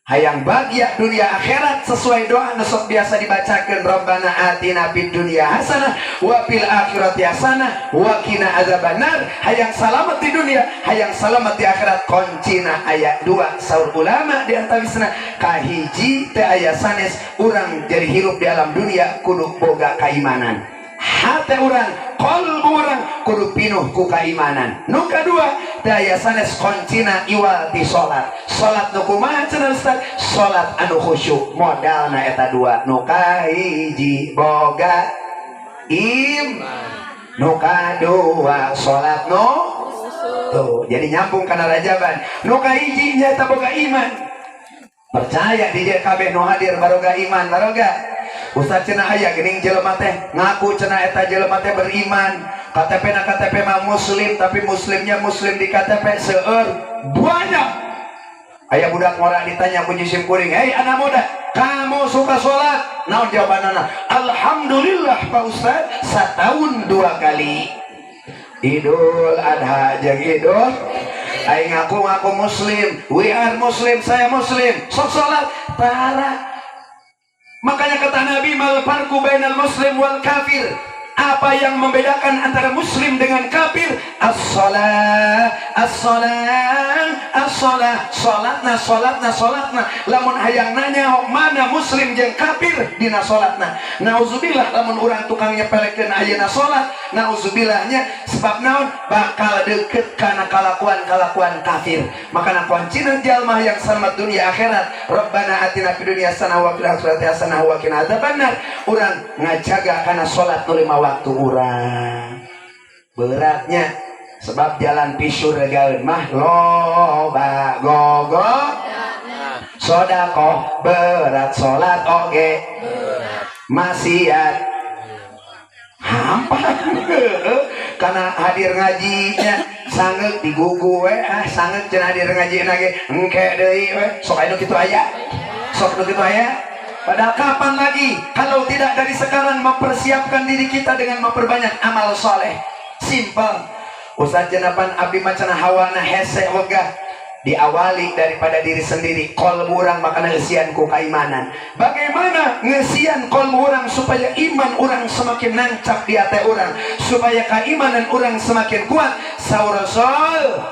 Hayang bahagia dunia akhirat sesuai doa nu sok biasa dibacakeun, Rabbana atina fid dunya hasanah wa fil akhirati hasanah wa qina adzabannar. Hayang salamet di dunia, hayang salamet di akhirat. Kuncina aya dua saur ulama di antawisna, kahiji teh aya sanes urang jadi hirup di alam dunia kudu boga keimanan. Hati orang, kolbu orang kudu pinuh ku keimanan. Nu kadua daya sanes koncina iwal di solat. Solat nu kumaha cenah Ustaz? Solat anu khusyuk. Modalna eta dua. Nu kahiji boga iman, nu kadua solat nu tuh. Jadi nyambung kana rajaban. Nu kahiji nya eta boga iman. Percaya di dia kabeh nu hadir baroga iman, baroga. Ustaz cenah aya geuning jelema teh ngaku cenah eta jelema teh beriman, KTP-na KTP mah muslim, tapi muslimnya muslim di KTP seueur banyak. Aya budak ngora ditanya ku jisim kuring, "Hei anak muda, kamu suka sholat?" Naon jawabanana? "Alhamdulillah Pak Ustaz, setahun 2 kali." Idul Adha jeung Idul aing ngaku muslim, we are muslim, saya muslim, sok sholat para. Makanya kata Nabi, mal farqu bainal muslim wal kafir. Apa yang membedakan antara muslim dengan kafir? As-shalah, as-shalah, as-shalah. Salatna. Lamun hayang nanya mana muslim jeung kafir dina salatna. Nauzubillah lamun urang tukang nyepelekeun ayeuna salat, nauzubillahnya sebab naon? Bakal deukeut kana kalakuan kafir. Makana kuncina jalma yang selamat dunia akhirat, Rabbana atina fid dunya hasanah wa fil akhirati hasanah wa qina adzabannar. Urang ngajaga kana salat nu 5 waktu urang. Beratnya sebab jalan pisur gaeun mah loba gogo sodakoh berat, salat oge maksiat hampa. Karena hadir ngajinya sangeuk digugu we, sangeuk cenah hadir ngaji ge engke deui we, sok anu kitu aya, sok nu kitu aya. Padahal kapan lagi kalau tidak dari sekarang mempersiapkan diri kita dengan memperbanyak amal soleh. Simpel. Ustaz jenapan abdi macana hawana hese wegah diawali daripada diri sendiri. Qalbu urang makana eusian ku keimanan. Bagaimana ngeusian qalbu urang supaya iman urang semakin nancap di hati urang, supaya keimanan urang semakin kuat? Saur Rasul,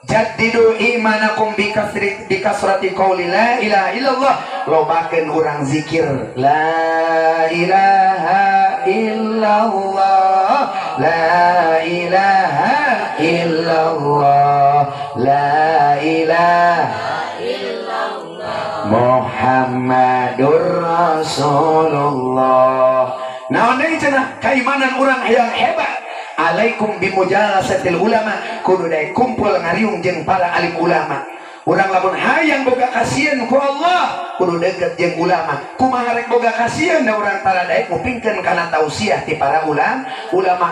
jaddidu imanakum bikasrati qauli la ilaha illallah. Lobakeun urang zikir la ilaha illallah, la ilaha illallah, la ilaha illallah, Muhammadur Rasulullah. Naon deui cenah keimanan urang yang hebat? Alaikum bimujalasatil ulama, kudu daek kumpul ngariung jeung para alim ulama. Urang lamun hayang boga kasieun ku Allah, kudu deukeut jeung ulama. Kumaha rek boga kasieun da urang tara daek ngupingkeun kana tausiah ti para ulama.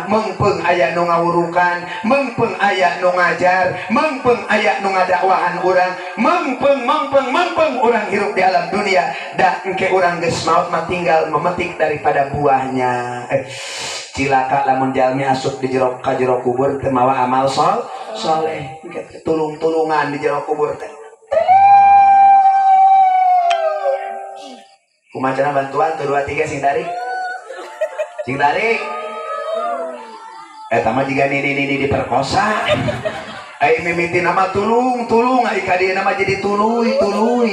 Meungpeung aya nu ngawurukan, meungpeung aya nu ngajar, meungpeung aya nu ngadakwahan urang, meungpeung urang hirup di alam dunia da engke urang geus maot mah tinggal memetik daripada buahnya. Cilaka lamun jalmi asup di jero ka jero kubur teu mawa amal soleh, tulung-tulungan di jero kubur teh. Kumaha bantuan tuh 2 3 sing tarik. mah jika nini diperkosa. Mimiti nama tulung ai kadieu nama jadi tuluy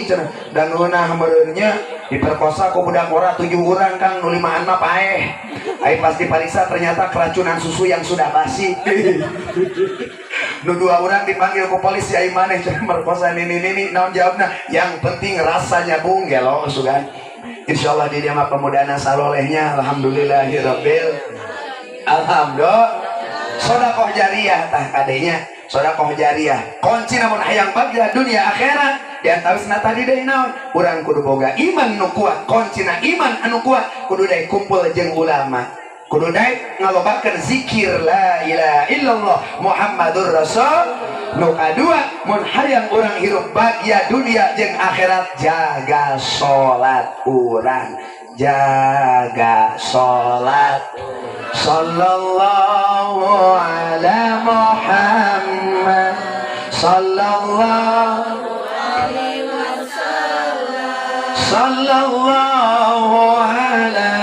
cenah. Dan ngeunah meureunnya diperkosa ku budak ora 7 urang Kang nu 5an mah paeh. Ai pas dipariksa ternyata keracunan susu yang sudah basi. Nu 2 urang dipanggil ku polisi ai maneh cenah merkosa nini naon jawabna? Yang penting rasanya bung gelo sugan. Insyaallah di dia mah pemudana salolehnya alhamdulillahirabbil alhamdulillah. Sedekah jariyah tah kadenya. Sedekah jariyah kunci namun hayang bagja dunia akhirat dan tawisna tadi deui naon urang kudu boga iman nu kuat kuncina iman anu kuat kudu deui kumpul jeung ulama kudu deui ngalobakeun zikir la ilaha illallah muhammadur rasul nu kadua mun hayang urang hirup bagja dunia jeung akhirat jaga salat urang jaga salat sallallahu ala Muhammad sallallahu alaihi wasallam sallallahu ala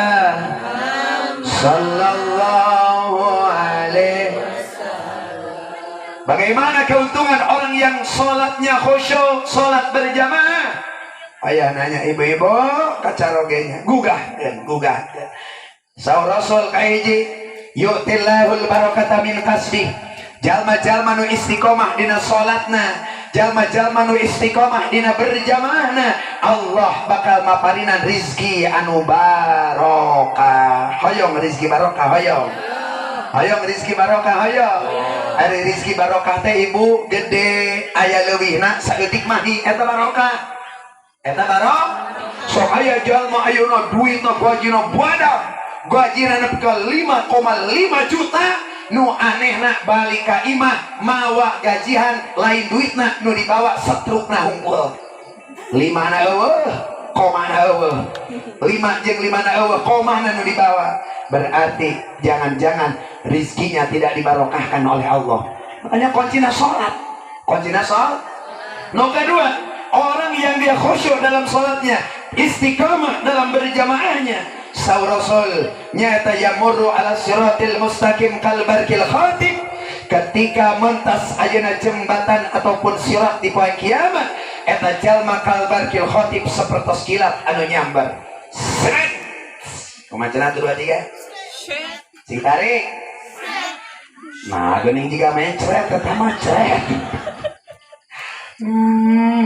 sallallahu alaihi wasallam. Bagaimana keuntungan orang yang sholatnya khusyuk, sholat berjamaah? Ayah nanya ibu-ibu kacarogenya gugah. Saur Rasul kahiji yu'tillahul barakata min kasbi. Jalma-jalma nu istiqomah dina salatna, jalma-jalma nu istiqomah dina berjamaahna, Allah bakal maparinan rizki anu barokah. Hoyong rizki barokah hoyong. Hoyong rizki barokah hoyong. Ari rizki barokah teh ibu gede aya leuwihna saeutik mah hi eta barokah. Eta barokah. Sok aya jalma ayeuna duitna gajina buadah. Gajina nepi ka 5,5 juta nu anehna balik ka imah mawa gajihan lain duitna nu dibawa setrukna hungkul 5 na eueuh komana eueuh 5 jeung 5 na eueuh komana nu dibawa berarti jangan-jangan rizkinya tidak dibarokahkan oleh Allah. Makanya kuncina salat nu kedua orang yang dia khusyuk dalam salatnya istiqamah dalam berjamaahnya. Saur Rasul nyata yamurru ala siratil mustaqim kal barkil khatib. Ketika mentas ayeuna jembatan ataupun sirat di poe kiamat eta jalma kal barkil khatib sapertos kilat anu nyambar. Sret. Kumacenah 2 3. Sing tarik. Nah, geuning jiga main cret eta mah cret.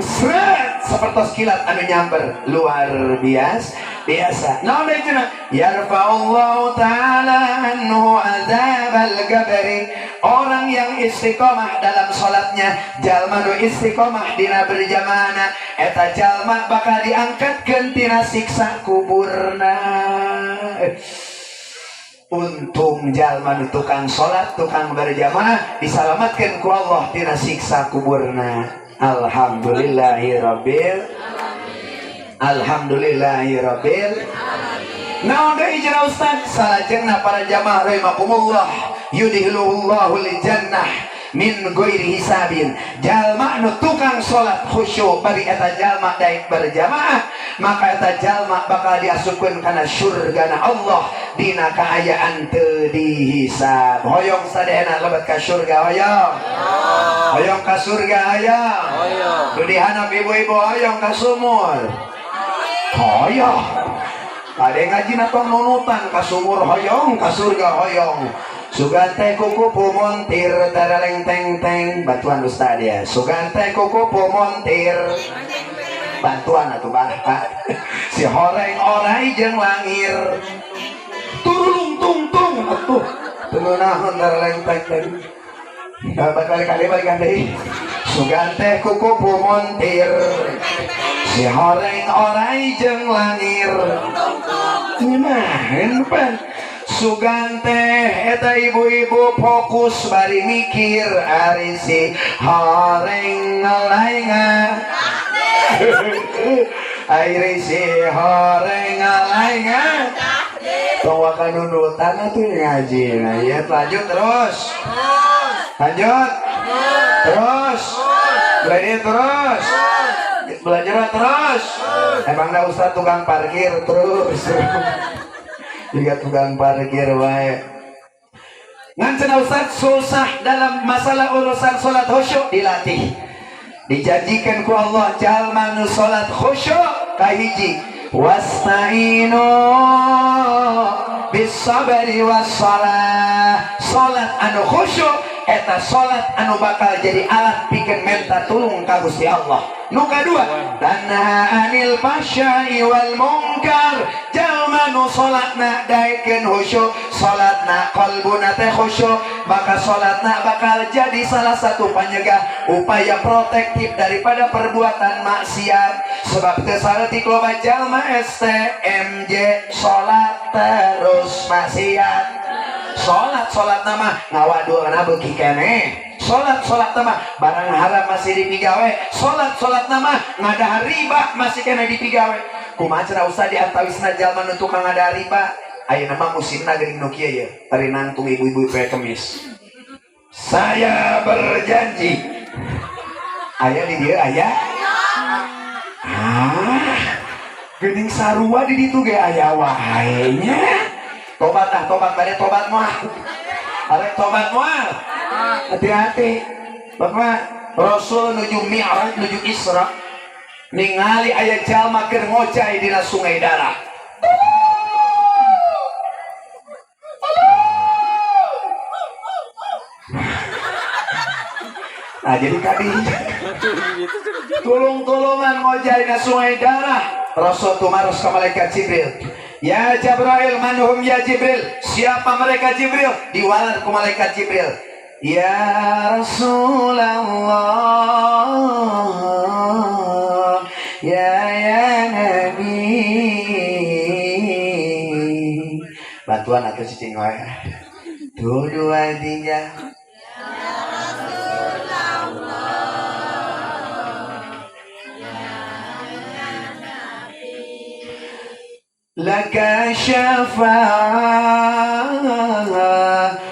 Sret sapertos kilat anu nyamber luar biasa. Naon deui cenah? Yarfa'ullahu ta'ala anhu adzabal qabri. Orang yang istiqomah dalam salatnya, jalma nu istiqomah dina berjamaahna, eta jalma bakal diangkatkeun tina siksa kuburna. Untung jalma nu tukang salat, tukang berjamaah disalamatkeun ku Allah tina siksa kuburna. Alhamdulillahirabbil naon deui cenah Ustaz salajengna para jamaah rahimakumullah yudhilullahul jannah min ghairi hisabin. Jalma nu tukang salat khusyuk bari eta jalma daek berjamaah maka eta jalma bakal diasupkeun kana surgana Allah dina kaayaan teu dihisab. Hoyong sadayana lebet ka surga hoyong. Hoyong ka surga hoyong. Nu dihanap ibu-ibu hoyong ka sumur. Hoyong. Kade ngajina tong nunutan ka sumur hoyong ka surga hoyong. Sugante kuku pumontir taraleng teng teng batuan Ustaz ya. Sugante kuku pumontir bantuan atuh Pak. Si horeng orai jeung langir. Turulung tung tung atuh. Teu naon taraleng teng teng. Bakal-kali balikan deui. Sugante kuku pumontir. Si horeng orai jeung langir. Kumaha pan? Sugante eta ibu-ibu fokus bari mikir ari si horeng ngalainga ari si horeng ngalainga tong ka nunutan atuh ngaji na ya lanjut terus belajar terus emang da Ustaz tukang parkir terus juga tukang parkir wae. Ngancana Ustaz susah dalam masalah urusan sholat khusyuk dilatih. Dijanjikan ku Allah jalma nu sholat khusyuk kahiji wasta'inu bis sabri was shalah. Sholat anu khusyuk eta sholat anu bakal jadi alat bikin menta tulung ka Gusti Allah. Nu kadua tanha anil fahsya'i wal munkar. Jalma nu sholatna daekeun khusyuk, sholatna qalbuna teh khusyuk, maka sholatna bakal jadi salah satu penyegah upaya protektif daripada perbuatan maksiat. Sebab teu saleutik loba jalma STMJ sholat terus maksiat. Sholat nama ngawaduana beuki keneh. Sholat nama barang haram masih dipigawe. Sholat nama ngadahar riba masih keneh dipigawe. Kumaha cenah Ustaz diantawisna jalma nu tukang ngadahar riba? Ayeuna mah musimna geuning nu kieu ye, tari nangtung ibu-ibu poe Kemis. Saya berjanji. Aya di dieu aya? Geuning sarua di ditu ge aya wae nya. Tobat bade tobat moal. Arek tobat moal. Hati-hati. Bapak Rasul nuju Mi'raj nuju Isra ningali aya jalma keur ngocai dina sungai darah. Nah jadi kadi tulung-tulungan ngocai dina sungai darah. Rasul tumaros ka malaikat Jibril. Ya Jibril, manhum ya Jibril? Siapa mereka Jibril? Diwalar ke malaikat Jibril. Ya Rasulullah, ya Nabi. Bantuan atau cicing wae. 1, 2, 3. Laka syafa'ah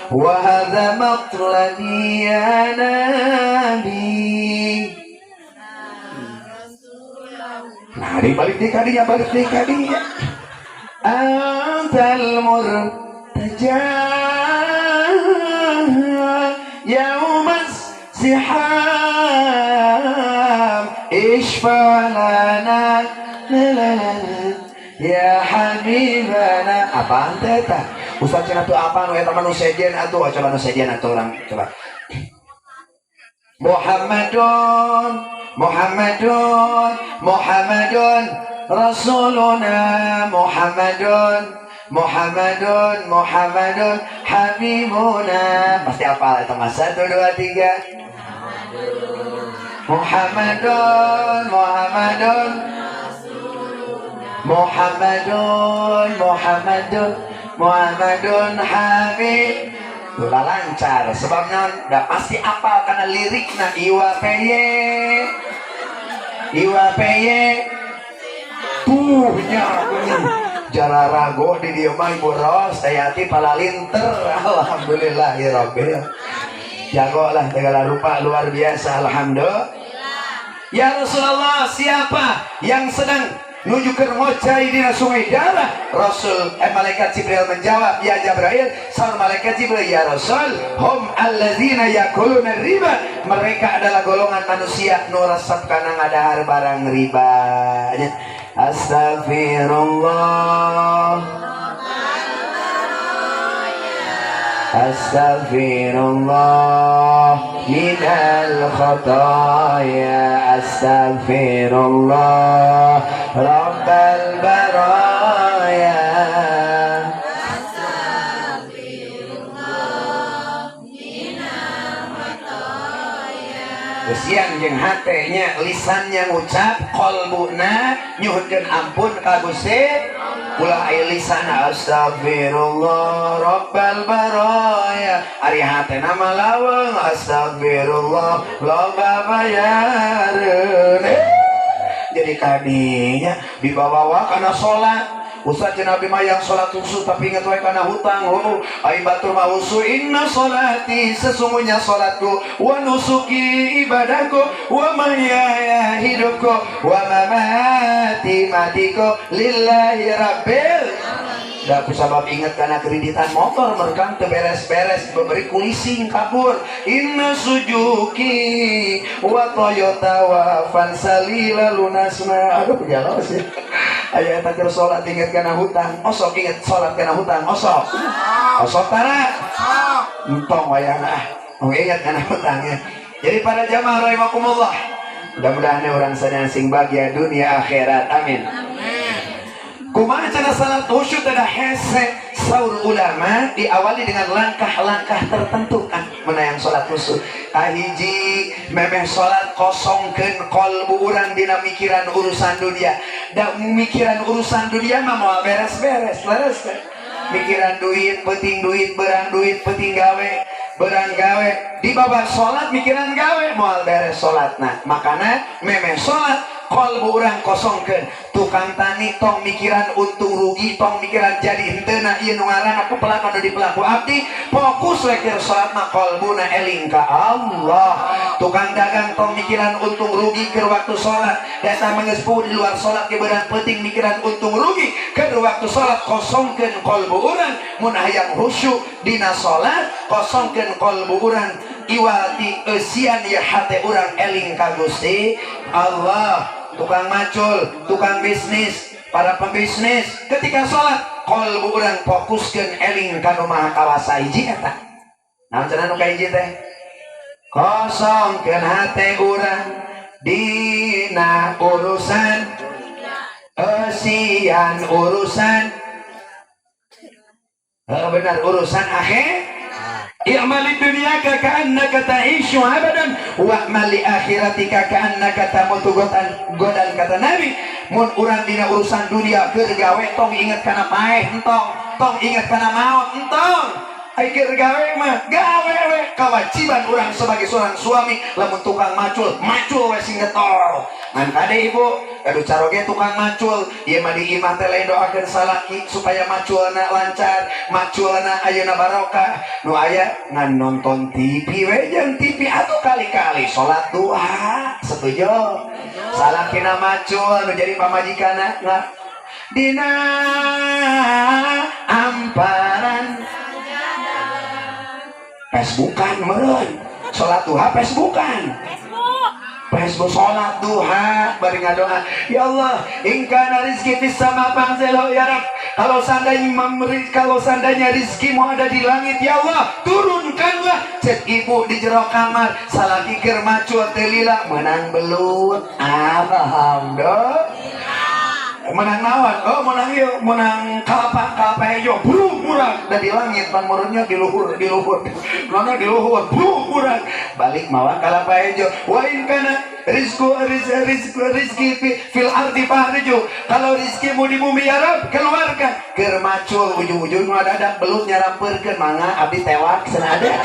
wa hadha matladi ya Nabi. Nah, balik deh kadinya. Antal murtajah yaumas ziham ishfa'lana ya habibana. Apaan teh eta? Ustaz cenah tuh apa nu eta mah nu sejen atuh, coba nu sejen atuh urang coba. Muhammadun Rasuluna Muhammadun Habibuna. Pasti hafal eta mah 1, 2, 3. Muhammadun Habib. Ulah lancar sebabnya udah pasti apal karena lirikna iwa peye tuhnya jararago di dieu mah boros tayati palalinter. Alhamdulillah ya rabbil jago lah segala rupa luar biasa. Alhamdulillah ya Rasulullah. Siapa yang sedang nuju keur ngocai dina sungai darah? Malaikat Jibril menjawab, ya Jibril, saur malaikat Jibril, ya Rasul, hum alladzina yakuluna riba. Mereka adalah golongan manusia nu resep kana ngadahar barang riba. Astagfirullah. Astaghfirullah minal khataya. Astaghfirullah rabbal baraya. Astaghfirullah minal khataya. Usian jeung hatenya, lisannya ngucap, qalbuna nyuhkeun ampun ka Gusti. Ulah aya lisan astagfirullah rabbal baraya, ari hatena mah laweng astagfirullah loba bayareun. Jadi kadinya dibawa kana salat. Ustaz cenah Nabi mah yang salat khusus tapi ingat wae kana hutang. Ai batur mah usu inna salati, sesungguhnya salatku, wa nusuki ibadahku, wa mahyaya hidupku, wa mamati matiku lillahi rabbil alamin. Da kusabab ingat kana kreditan motor merekam teu beres-beres memberi kulising kabur. Inna Suzuki wa Toyota wa Vansalila lunasna. Aduh galau sih. Aya eta keur salat ingat kana hutang. Osok ingat salat kana hutang. Osok. Osok tara. Entong wayana. Ingat kana hutangnya. Jadi para jamaah rahimakumullah, mudah-mudahan orang sadaya sing bahagia dunia akhirat. Amin. Kumaha cenah salat khusyuk ada hese saur ulama diawali dengan langkah-langkah tertentu kan menayang salat khusyuk. Kahiji memeh salat kosongkeun qalbu urang dina mikiran urusan dunia. Da mikiran urusan dunia mah moal beres-beres, leres kan. Mikiran duit, penting duit, berang duit, penting gawe, berang gawe. Di babak salat mikiran gawe moal beres salatna. Makana memeh salat qalbu urang kosongkeun. Tukang tani tong mikiran untung rugi, tong mikiran jadi henteu ieu nu ngaranna pelaku anu di pelaku abdi, fokus we keur salatna qalbuna eling ka Allah. Tukang dagang tong mikiran untung rugi keur waktu salat, eta mengespu di luar salat ge beurang penting mikiran untung rugi keur waktu salat. Kosongkeun qalbu urang mun hayang khusyuk dina salat, kosongkeun qalbu urang iwati eusian ya hate urang eling ka Gusti Allah. Tukang macul, tukang bisnis, para pembisnis ketika sholat qalbu urang fokuskeun eling kana Maha Kawasa hiji eta. Naon cenah nu kahiji teh? Kosongkeun hate urang dina urusan eusian urusan benar urusan akhir. I'mal dunyaka ka'annaka ta'ishu abadan wa'mal li akhiratika ka'annaka tamutu godan kata Nabi. Mun urang dina urusan dunia keur gawe tong inget kana paeh entong, tong inget kana maot entong. Ai keur gawe mah gawe we kewajiban urang sebagai seorang suami. Lamun tukang macul, macul we sing getol. Ngan kade ibu, aduh caroge tukang macul, ieu mah di imah teh lain doakeun salaki supaya maculna lancar, maculna ayeuna barokah. Nu aya ngan nonton TV we jeung TV atuh kali-kali salat duha. Setuju? Salakina macul nu jadi pamajikanna dina amparan Facebookan meureun. Salat duha Facebookan. Facebook sholat duha bari ngadoa, ya Allah, ingkana rizki fis sama fangzilhu ya Rabb. Kalau seandainya rizkimu ada di langit, ya Allah, turunkanlah. Cek ibu di jero kamar, salaki keur macul teu lila menang belut. Alhamdulillah. Menang nawan, oh menang yuk, menang kalapa hejo, burung murang dari langit, pan murungnya di luhur, mana di luhur, burung murang, balik mawa kalapa hejo, wa in kana rizki fil ardi fahrijo, kalau rizkimu di bumi ya Rabb, keluarkan, keur macul ujung-ujung ada belut nyarampeurkeun, mangga abdi tewak senada.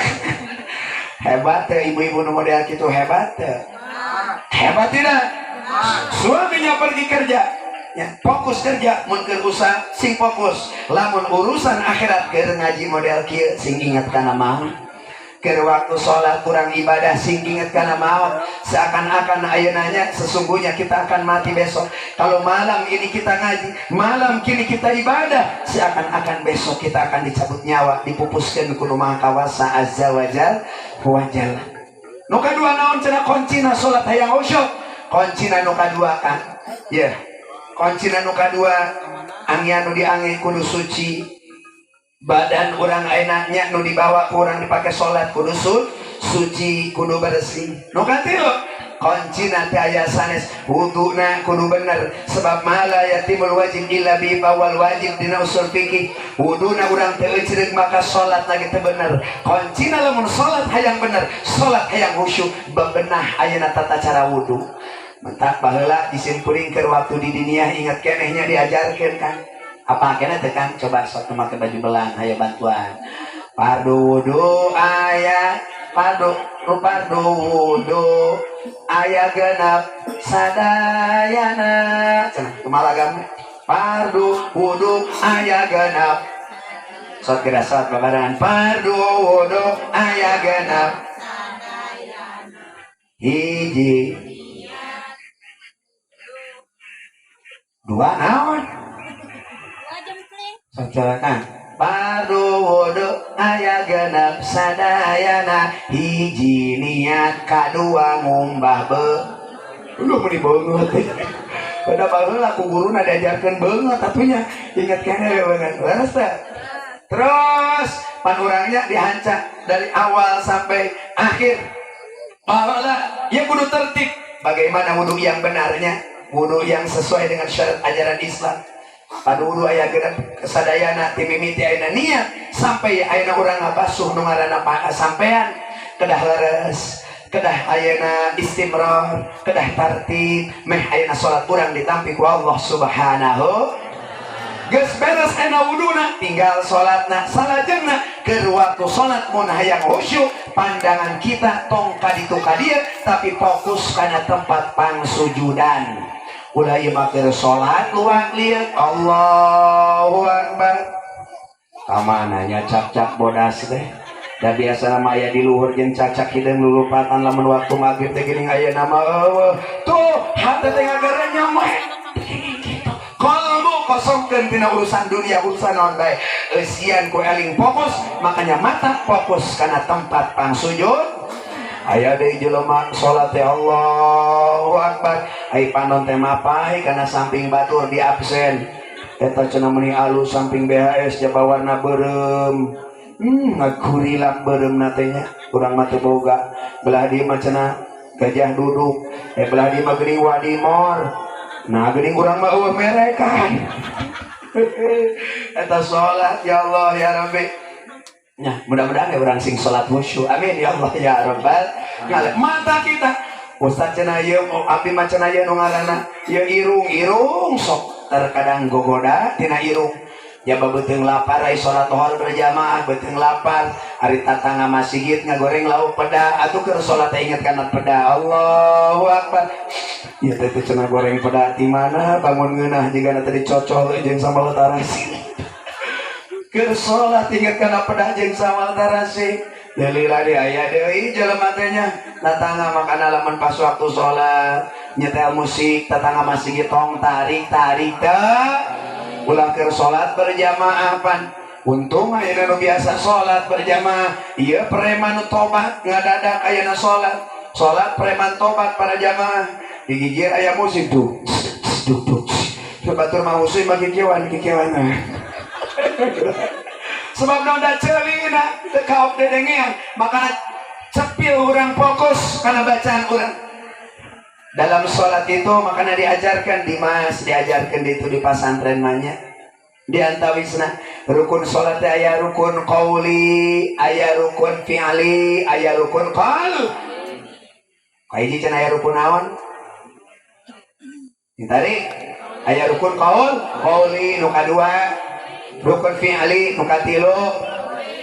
Hebat teh ibu-ibu nu model kitu, hebat teh. Hebat tidak? Suaminya pergi kerja, ya, fokus kerja, mun keur usaha sing fokus. Lamun urusan akhirat keur ngaji model kieu sing inget kana maut. Keur waktu salat kurang ibadah sing inget kana maut. Seakan-akan ayeunanya sesungguhnya kita akan mati besok. Kalau malam ini kita ngaji, malam kini kita ibadah, seakan-akan besok kita akan dicabut nyawa, dipupuskeun ku Maha Kawasa azza wa jalla. Nu kadua naon cenah kuncina salat hayang khusyuk? Kuncina nu kadua kan, ya. Kuncina nu kadua angin nu diange kudu suci, badan orang enaknya nu dibawa kurang dipakai sholat kudu suci, kudu bersih. Nu katilu kuncina teh aya sanes, wuduna kudu bener, sebab mala yatimul wajib illa bi bawal wajib dina usul fikih. Wuduna urang teu ecreug maka sholat lagi teu bener. Kuncina lamun sholat hayang bener, sholat hayang khusyuk, bebenah ayeuna tata cara wudu. Mentak baheula disimpuring keur waktu di dunia ingat kenehnya diajarkeun kan. Apa keneh teh kan? Coba sok make baju belang aya bantuan. Fardu wudu aya fardu wudu aya genep sadayana. Cenah kumaha lagam? Fardu wudu aya genep. Sok kira sok babarengan fardu wudu aya genep. Hiji dua naon Nah, baru wudu aya genep sadayana hiji niat kadua ngumbah lu meni banget pada baheula ku guruna diajarkeun banget atunya ingat kene banget terus pan urangnya dihancak dari awal sampai akhir pahala ya kudu tertib bagaimana wudu yang benarnya wudu yang sesuai dengan syarat ajaran Islam pada wudu aya genep sadayana timimiti ayeuna niat sampai ayeuna urang ngabasuh nu ngaranna sampean kedah leres kedah ayeuna istimrar kedah tartib meh ayeuna salat urang ditampi ku Allah Subhanahu geus beres ayeuna wuduna tinggal salatna salajengna keur waktu salat mun hayang khusyuk pandangan kita tong ka ditu ka dieu tapi fokus kana tempat pangsujudan ulah ieu mah keur salat luak lieur Allahu Akbar kamananya cak-cak bodas teh da biasa nama aya di luhur jeung cacak hideung lulupatan lamun waktu maghrib teh geuning aya nama eueuh tuh hate teh ngagaranya mah kalbu kosongkeun tina urusan dunia urusan naon bae eusian ku eling fokus makanya mata fokus kana tempat pangsujud aya deui jelema salat teh Allahu Akbar ai panon teh mapai kana samping batur di absen eta cenah meuni alus samping BHS jaba warna beureum ngakurilak beureum natenya urang mah teu boga belah dieu mah cenah gajah duduk belah dieu mah geuning wadimor nah geuning urang mah eueuh merekan eta salat ya Allah ya Rabbi nah mudah-mudahan urang sing salat khusyuk amin ya Allah ya Rabbal alamin mata kita Ustaz cenah ieu abdi mah cenah ieu nu ngaranna ieu irung sok terkadang gogoda tina irung ya babeuteung lapar ai salat zuhur berjamaah beuteung lapar ari tatangga masjid ngagoreng lauk peda atuh keur salat teh inget kana peda Allahu Akbar ieu teh cenah goreng peda di mana bangun ngeunah jigana teh dicocol jeung sambal tarasi keur salat inget kana peda jeung sambal tarasi lelila di aya deui jelema teh nya tatangga makana lamun pas waktu salat nyetel musik tatangga masjid tong tarik teh ulah keur salat berjamaah pan untung ayeuna nu biasa salat berjamaah ieu preman tobat ngadadak ayeuna salat preman tobat para jamaah digigir aya musik tuh duk batur mah musik bagi kewan sebab naon da ceulina teu kaok dedengean makana cepil urang fokus kana bacaan urang dalam sholat itu makanya diajarkan di mas diajarkan di pasantren nanya di antawisna rukun sholat aya rukun qauli aya rukun fi'ali aya rukun qaul kahiji cenah aya rukun naon tadi aya rukun qauli nu kadua rukun fi'ali nu katilu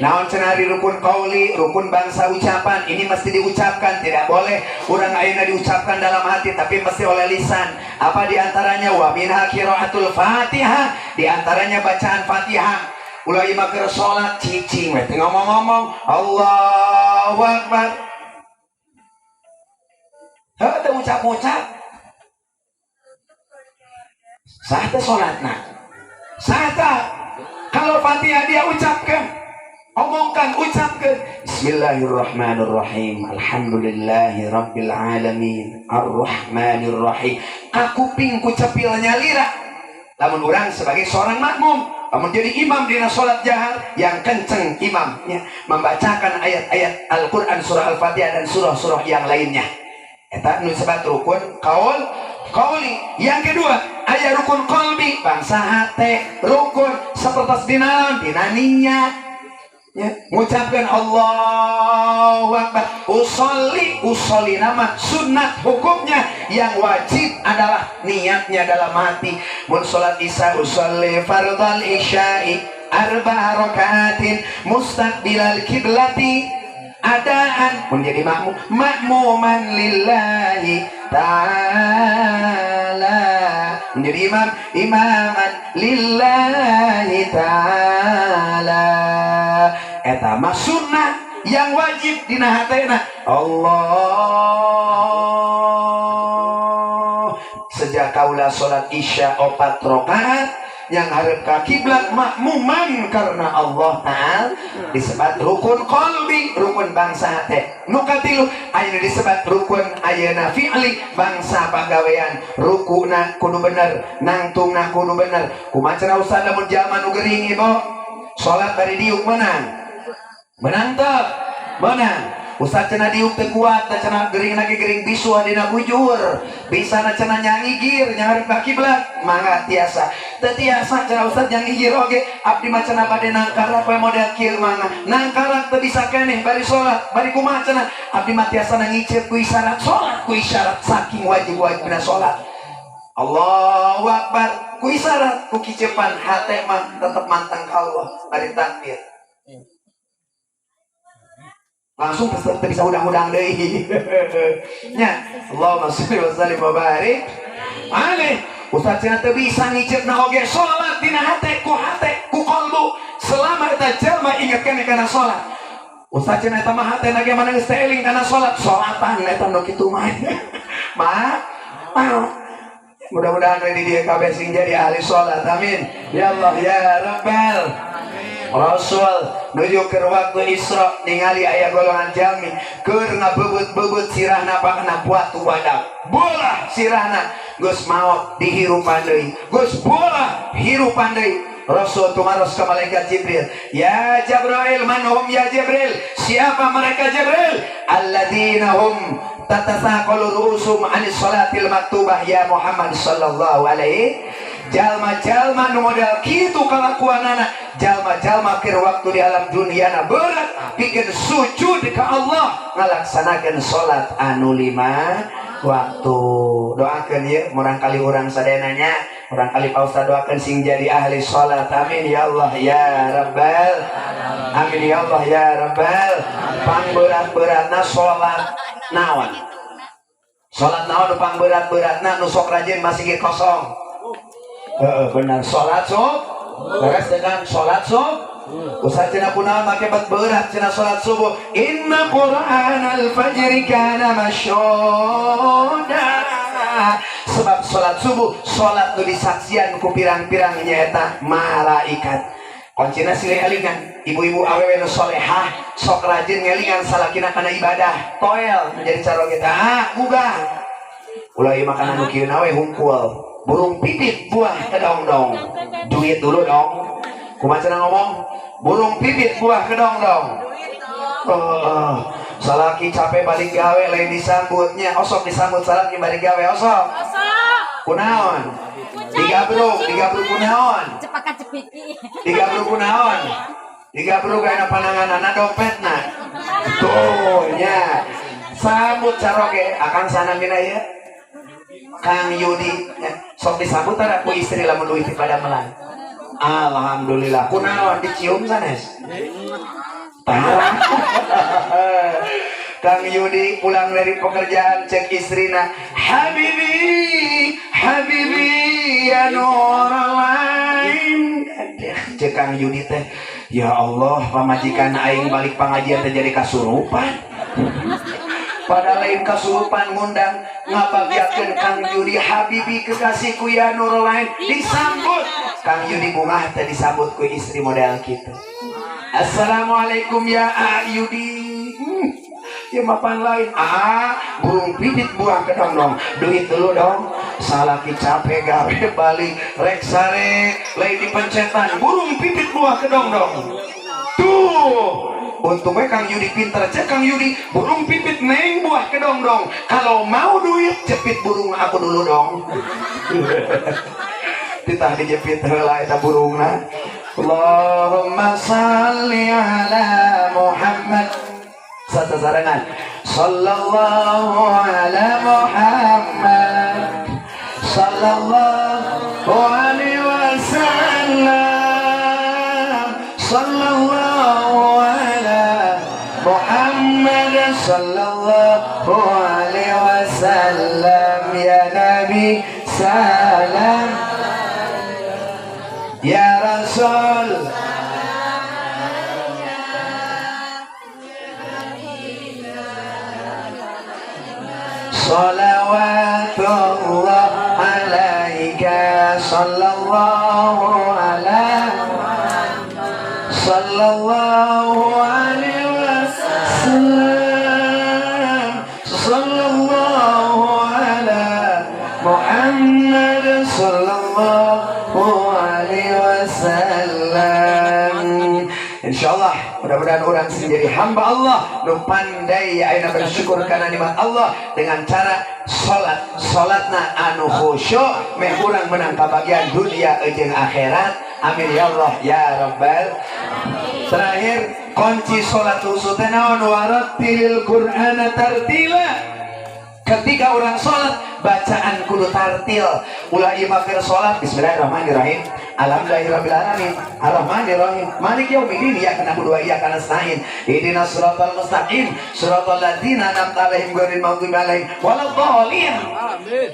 naon cenah di rukun qauli rukun bangsa ucapan ini mesti diucapkan tidak boleh urang ayeuna diucapkan dalam hati tapi mesti oleh lisan apa diantaranya wa minha qiraatul Fatihah diantaranya bacaan Fatihah ulah imah keur salat cicing we teu ngomong-ngomong Allahu Akbar teu ucap-ucap saha teh salatna saha kalau Fatihah dia ucapkan omongkan ucapkan Bismillahirrahmanirrahim Alhamdulillahi Rabbil Alamin Ar-Rahmanirrahim kakuping ku cepilnya lira lamun urang sebagai seorang makmum lamun jadi imam dina salat jahar yang kenceng imamnya membacakan ayat-ayat Al-Quran surah Al-Fatihah dan surah-surah yang lainnya eta nu disebut rukun qauli yang kedua aya rukun qalbi bangsa hate rukun sapertos dina niat ya, mengucapkan Allahu Akbar usolli nama sunat hukumnya yang wajib adalah niatnya dalam hati mun salat isya usolli fardal isya'i arba'a rakaatin mustaqbilal kiblati adaan menjadi makmuman lillahi ta'ala menjadi imaman lillahi ta'ala eta mah sunnah yang wajib dina hatena Allah sejak kaula salat isya 4 rakaat yang harap ka kiblat makmuman karena Allah Ta'ala disebut rukun qalbi, rukun bangsa hate. Nu katilu ayeuna disebut rukun ayeuna fi'li, bangsa pagawean. Rukuna kudu bener, nangtungna kudu bener. Kumaha cenah ustaz lamun jalma nu geuring ieu salat bari diuk menang teu? Menang. Ustaz cenah diuk teu kuat, cenah geuring lagi geuring bisu dina bujur. Bisana cenah nyangigir nyaharep ka kiblat, mangga tiasa. Teu tiasa cenah ustaz nyangigir oge, abdi mah cenah bade nangkara poe model kieu mangga. Nangkara teu bisa keneh bari salat, bari kumaha cenah? Abdi mah tiasa ngiceur ku isyarat salat, ku isyarat saking wajib-wajibna salat. Allahu Akbar, ku isyarat, ku kicepan hate mah tetep mantang ka Allah, bari takbir. Langsung bisa udang-udang deh. Nya, Allahumma sholli wa sallim wa barik alaihi. Ustaz cenah teu bisa ngicirna oge salat dina hate ku qalbu selama eta jalma inget keneh kana salat. Ustaz cenah eta mah hatena ge mana geus teu eling kana salat, salatan eta nu kitu mah. Mudah-mudahan di dia kabeh sing jadi ahli salat. Amin. Ya Allah ya Rabbal Rasul nuju keur waktu Isra ningali aya golongan jalmi keur ngabebeut-bebeut sirahna pakna puatu badak. Bolah sirahna geus maot dihirupan deui. Geus bolah hirupan deui. Rasul tumaros ka malaikat Jibril. Ya Jibril, man hum ya Jibril? Siapa mereka Jibril? Alladzina hum tatasaqalu ru'usum 'anis salatil maktubah ya Muhammad sallallahu alaihi. Jalma-jalma nu model kitu kalakuanana, jalma-jalma keur waktu di alam duniana berat pikeun sujud ka Allah ngalaksanakeun salat anu 5 waktu. Doakeun ye murang kali urang sadenanya, urang kali Pak Ustaz doakeun sing jadi ahli salat. Amin ya Allah ya Rabbal. Amin ya Allah ya Rabbal. Pangberat-beratna salat naon? Salat naon nu pangberat-beratna nu sok rajin masih ge kosong. Benar salat sok beres dengan salat sok usah cenah kunaon make berat cenah salat subuh. Inna Qur'anal fajri kana masyhuda. Sebab salat subuh salat nu disaksian ku pirang-pirang nyaeta malaikat. Koncina silih elingan ibu-ibu awewe nu solehah sok rajin ngelingan salakina kana ibadah toel menjadi caro kita gugah ulah ieu makanan nu kieu nawe hungkul. Burung pipit buah kedong-dong. Duit dulu dong. Kumaha cenah ngomong? Burung pipit buah kedong-dong. Salaki capek balik gawe lain disambutnya. Osok disambut salaki balik gawe osok. Kunaon? Digabruk kunaon? Cepakan cepiki. Digabruk kunaon? Digabruk kana pananganana dompetna. Tuh nya. Sambut caroge akan sana mina ya. Kang Yudi sok disambut ada ku istri lamun duit pada melan. Alhamdulillah. Kunaon dicium sanes? Parah. Kang Yudi pulang dari pekerjaan cek istrina, Habibi, Habibi ya Nuralain. Cek Kang Yudi teh, ya Allah pamajikan aing balik pengajian terjadi kasurupan. Pada lain kasurupan ngundang ngabagiakeun Kang Yudi Habibi kekasihku ya Nurulain disambut. Kang Yudi bungah teh disambut ku istri model kitu. Assalamualaikum ya Yudi. Ya mapan lain burung pipit buah kedong dong. Duit dulu dong. Salaki capek gawe balik rek sare lain dipencetan burung pipit buah kedong dong. Tuh untungnya Kang Yudi pinter cek Kang Yudi burung pipit neng buah kedong-dong. Kalau mau duit jepit burung aku dulu dong. Titah dijepit heula eta burungna. Allahumma salli ala Muhammad. Satu sarangan. Sallallahu ala Muhammad. Sallallahu alaihi wasallam. Sallallahu Muhammad sallallahu alaihi wasallam ya Nabi salam ya Rasul salawatullah alaika sallallahu sallallahu alaihi wasallam. Sallallahu ala Muhammad sallallahu alaihi wasallam. Insyaallah mudah-mudahan orang menjadi hamba Allah nu pandai ayeuna bersyukur karena nikmat Allah dengan cara salatna anu khusyuk meh urang menang kabagian dunia jeung akhirat. Amin ya Allah ya rabbal. Terakhir kunci salat khusyuk teh naon? Warattilil Qur'ana tartila. Ketika orang sholat, bacaan kudu tartil. Ulah imam keur sholat, bismillahirrahmanirrahim, alhamdulillahirrahmanirrahim, arrahmanirrahim, malik yaumiddin, iyyaka na'budu wa iyyaka nasta'in, ihdinas siratal mustaqim, siratal ladzina an'amta 'alaihim ghairil maghdubi 'alaihim waladdallin.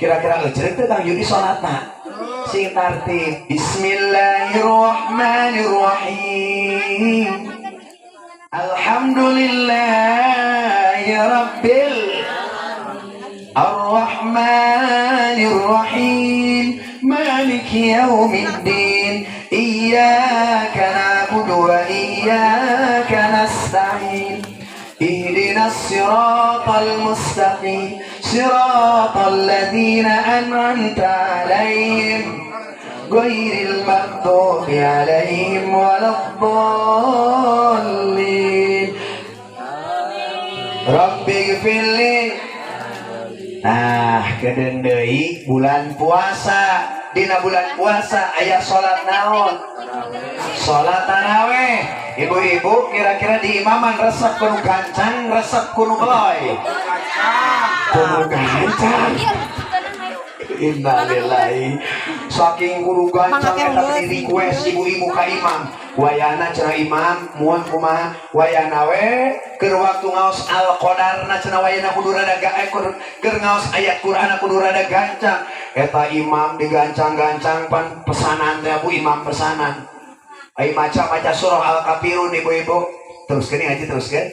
Kira-kira leuceuk teh Kang Yudi sholatna sing tartib. Bismillahirrahmanirrahim, alhamdulillahi rabbil Ar-Rahmanir Rahim, Maliki Yaumiddin, Iyyaka na'budu wa iyyaka nasta'in, Ihdinas siratal mustaqim, siratal ladzina an'amta 'alaihim ghairil maghdubi 'alaihim waladdallin. Rabbighfirli. Nah, kedeung deui bulan puasa. Dina bulan puasa aya salat naon? Salat tarawih. Ibu-ibu kira-kira di imaman resep kudu gancang, resep kudu beloy. Kudu gancang. Innalillahi. Saking kudu gancang eta di request ibu-ibu ka imam. Wayana cenah imam mual kumaha wayana we keur waktu ngaos al-qadarna cenah wayana kudu rada keur ngaos ayat Qur'an kudu rada gancang. Eta imam digancang-gancang pan pesanan teh Bu imam pesanan. Ai maca-maca surah al-kafirun ibu-ibu. Teruskeun ngaji teruskeun.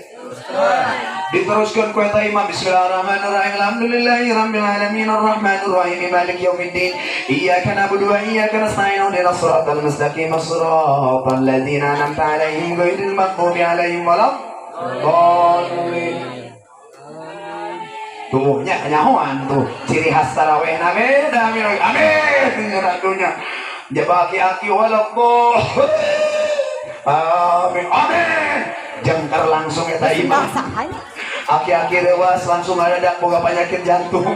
Diteruskan ku eta imam. Bismillahirrahmanirrahim, alhamdulillahi rabbil alamin, arrahmanir rahim, maliki yaumiddin, iyyaka na'budu wa iyyaka nasta'in, ihdinas siratal mustaqim, siratal ladzina an'amta 'alaihim ghairil maghdubi 'alaihim waladdallin. Tuh nya nyahoan tuh ciri khas tarawihna beda. Amin ngeradunya jabaki aki waladdallin. Amin amin. Jengkar langsung eta imam. Aki-aki rewas langsung ngadadak boga penyakit jantung.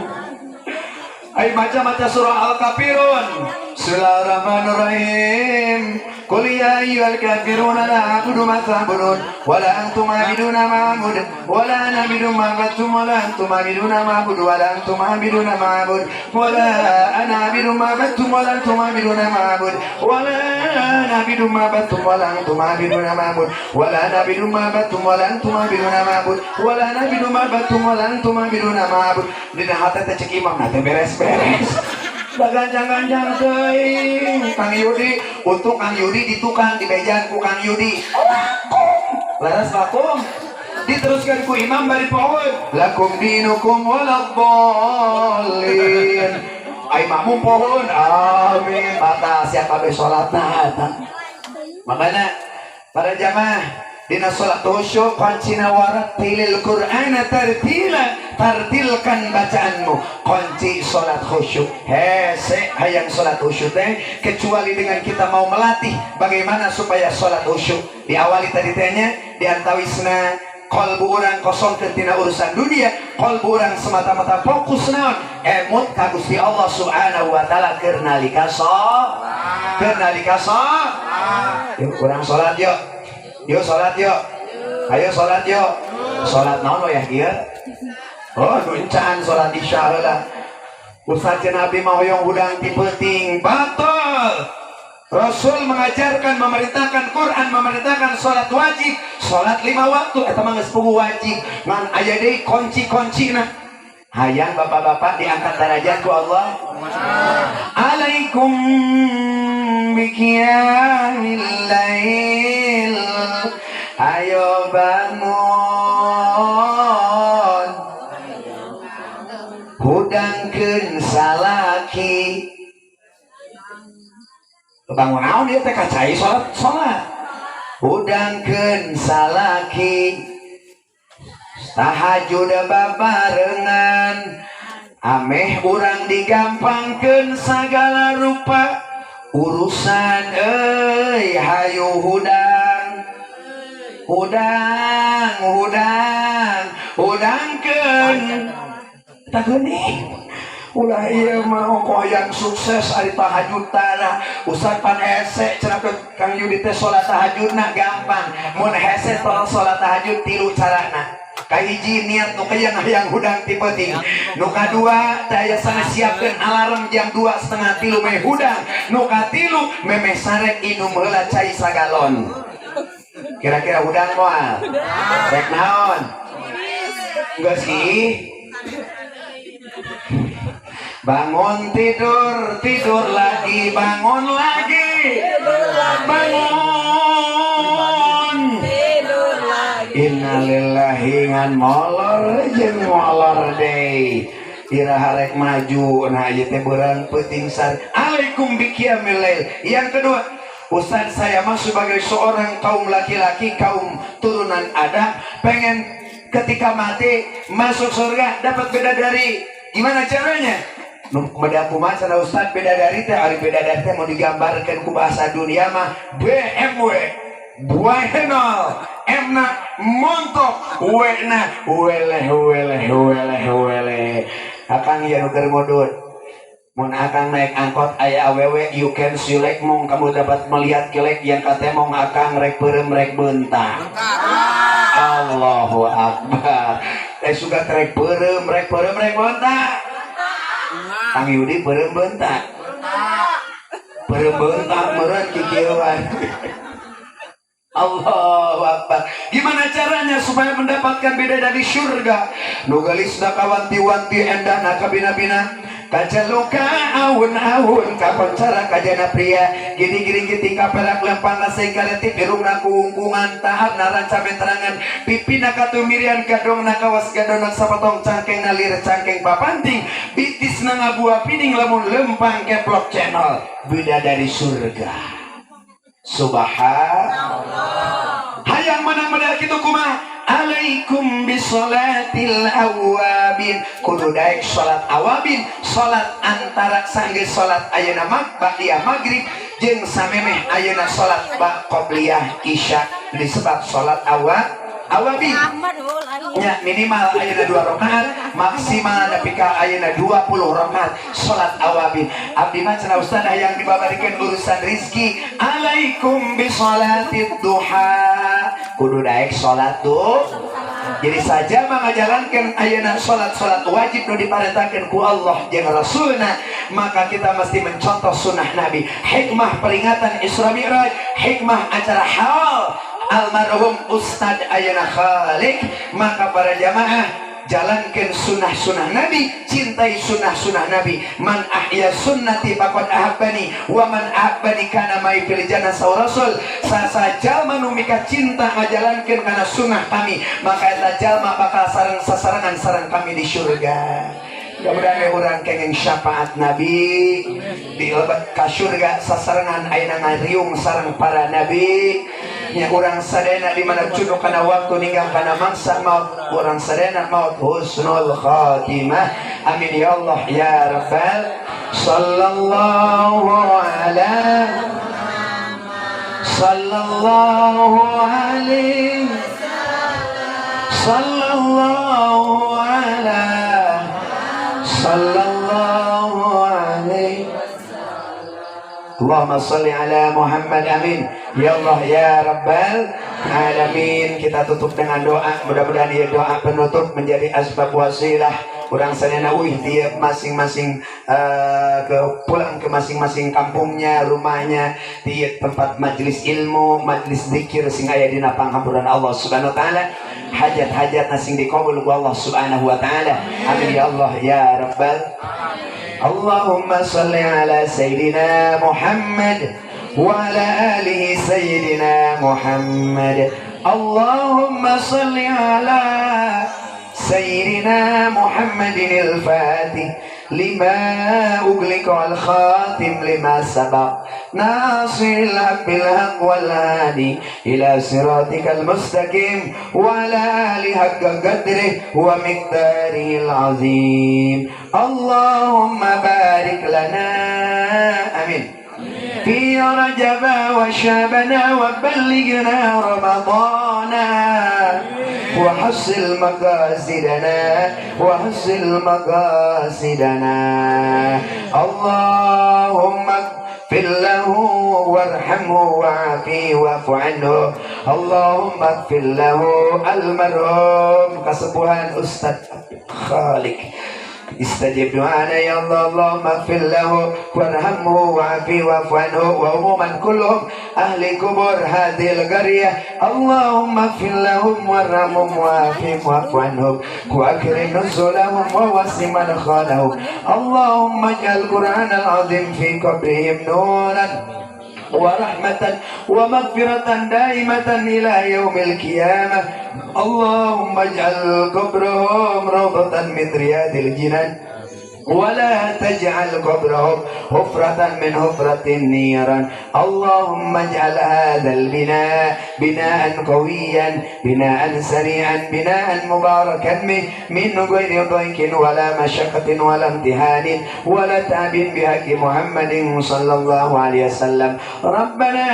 Ai maca-maca surah al-kafirun. Bismillahirrahmanirrahim. Qul ya ayyuhal kafiruna la a'budu ma ta'budun wa la antum 'abiduna ma a'budu wa la ana 'abidu ma 'abadtum wa la antum 'abiduna ma a'budu wa la antum 'abiduna ma a'budu wa la ana 'abidu ma 'abadtum wa la antum 'abiduna ma a'budu wa la ana 'abidu ma 'abadtum wa la antum 'abiduna ma a'budu wa la ana 'abidu ma 'abadtum wa la antum 'abiduna ma a'budu wa la ana 'abidu ma 'abadtum wa la antum 'abiduna ma a'budu. Dina hate teh cek imam na teh beres-beres. Gancang-gancang teuing Kang Yudi. Untung Kang Yudi ditukang di bejaan ku Kang Yudi. Laras lakum. Diteruskan ku imam bari pohon. Lakum dinukum waladdallin. Ai makmum pohon. Amin. Mata siapa be salatna. Makanya para jamaah dina salat khusyuk kuncina warattilil Qur'ana tartila, tartilkan bacaanmu. Kunci salat khusyuk hese hayang salat khusyuk teh kecuali dengan kita mau melatih bagaimana supaya salat khusyuk. Diawali tadi tehnya diantawisna qalbu urang kosong tina urusan dunia, qalbu urang semata-mata fokus naon emut ka Gusti Allah Subhanahu wa taala keur nalika yuk urang salat yuk. Yuk salat yuk. Ayo salat yuk. Salat naon ya kieu? Oh, duncaan salat isya heula. Ustaz Nabi mah hoyong hudang ti penting batal. Rasul mengajarkan, memerintahkan Quran, memerintahkan salat wajib, salat 5 waktu eta mah geus puguh wajib. Ngan aya deui kunci-kuncina. Hayang bapak-bapak diangkat derajat ku Allah. Alaikum biqiyamil lail. Ayo bangun hudangkeun salaki. Bangun naon ieu teh kacai salat. udangkeun salaki tahajud babarengan ameh urang digampangkeun segala rupa urusan hayu hudangkeun tak geuning ulah ieu mah yang sukses ari tahajud tara Ustaz pan hese cenah Kang Yudi teh salat tahajudna gampang mun hese tol salat tahajud tilu carana kahiji niat nu hayang hudang ti peuting nu kadua daya sana siapkeun alarm jam 2:30 meh hudang nu katilu memeh sarek inum heula cai sagalon kira-kira hudang moal rek naon geus sih bangun tidur lagi bangun lagi bangun tidur lagi innalillahi ngan molor jeung molor deui iraha rek maju nah ieu teh beurang peuting sar alaikum biqiyamil lail. Yang kedua Ustaz saya mah sebagai seorang kaum laki-laki kaum turunan Adam pengen ketika mati masuk surga dapat bidadari gimana caranya? Beda kumaha sana Ustaz bidadari teh ari bidadari teh mau digambarkeun ku bahasa dunia mah BMW buahenol M-na montok W-na weleh akang ya nu keur modul mun akang naik angkot aya awewe you can select mong kamu dapat melihat kelek yang kate mong akang rek peureum rek beuntak Allahu akbar suka rek peureum rek beuntak Kang Yudi peureum beuntak meureun kikieuan Allahu akbar. Gimana caranya supaya mendapatkan bidadari surga? Nu gelisna kawanti-wanti endahna ka bina-bina kajaluka aun-aun kapancara kajana pria gini-gini giting kaperak lempang nasi kaleti pirungna kuungkungan tahap naranca meterangan pipina katumirian gadongna kawas gadonak sapatong cangkeng nalir cangkeng papanting bitisna ngabuah pining lamun lempang keplok channel bidadari surga. Subhanallah. Hayang mana-mana kitu kumaha? Alaikum bisolatil awabin. Kudu daek salat awabin, salat antara sanggeus salat ayeuna ba'diyah magrib jeung samemeh ayeuna salat qobliyah isya disebut salat awabin. Ya minimal ayeuna 2 rakaat, maksimal nepi ka ayeuna 20 rakaat salat awabin. Abdi mah cenah Ustaz hayang dibabarikeun urusan rizki. Alaikum bisolatid duha. Kudu daek salat jadi saja mengajarankan ayeuna salat wajib nu diparentakeun ku Allah jeung Rasulna, maka kita mesti mencontoh sunnah Nabi. Hikmah peringatan Isra Mi'raj, hikmah acara haul almarhum Ustad ayeuna Khalik, maka para jamaah jalankan sunnah-sunnah Nabi, cintai sunnah-sunnah Nabi. Man ahya sunnati faqad ahabbani wa man ahabbani kana mai fil jannah saw rasul. Sasa jalma nu mika cinta ngajalankeun kana sunnah kami, maka eta jalma bakal sareng sasarangan sareng kami di surga. Mudah-mudahan urang kenging syafaat Nabi dilebat ka surga sasarangan ayeuna ngariung sareng para nabi. Nya urang sadena di mana cuduk kana waktu ninggal kana mangsa maut, urang sadena maut husnul khatimah. Amin ya Allah ya rabbal. Sallallahu alaihi sallallahu alaihi Allahumma salli ala Muhammad amin ya Allah ya rabbal alamin. Kita tutup dengan doa, mudah-mudahan dia doa penutup menjadi asbab wasilah urang sadayana dia masing-masing pulang ke masing-masing kampungnya, rumahnya, di tempat majelis ilmu, majelis zikir sing aya dina panghamburan Allah Subhanahu wa taala. Hajat-hajat sing dikabul ku Allah Subhanahu wa taala. Amin ya Allah ya rabbal. Allahumma salli ala sayyidina Muhammad wa ala alihi sayyidina Muhammad. Allahumma salli ala سيدنا محمد الفاتح لما أغلق الخاتم لما سبق ناصر الحق بالحق والهادي إلى صراطك المستقيم وعلى آله حق قدره ومقداره العظيم. اللهم بارك لنا آمين في رجب وشعبنا وبلغنا رمضان وحصل مقاصدنا اللهم اغفر له وارحمه وعافيه واعف عنه. اللهم اغفر له المرحوم kesepuhan Ustaz Khalik. Istajib doana ya Allah. Allahumma ighfir lahu warhamhu wa'afi wa'fu anhu wa umuman kulluhum ahli kubur hadhil qaryah. Allahumma ighfir lahum warhamhum wa'afi wa'fu anhum wa akrim nuzulahum wa wasi madkhalahum. Allahumma ij'al Qur'an al-azim fi qabrihim nuran ورحمة ومغفرة دائمة إلى يوم القيامة. اللهم اجعل قبرهم روضة من رياض الجنان ولا تجعل قبرهم حفرة من حفرة النيران. اللهم اجعل هذا البناء بناء قويا بناء سريعا بناء مباركا من غير ضيق ولا مشقة ولا امتحان ولا تعب بحق محمد صلى الله عليه وسلم. ربنا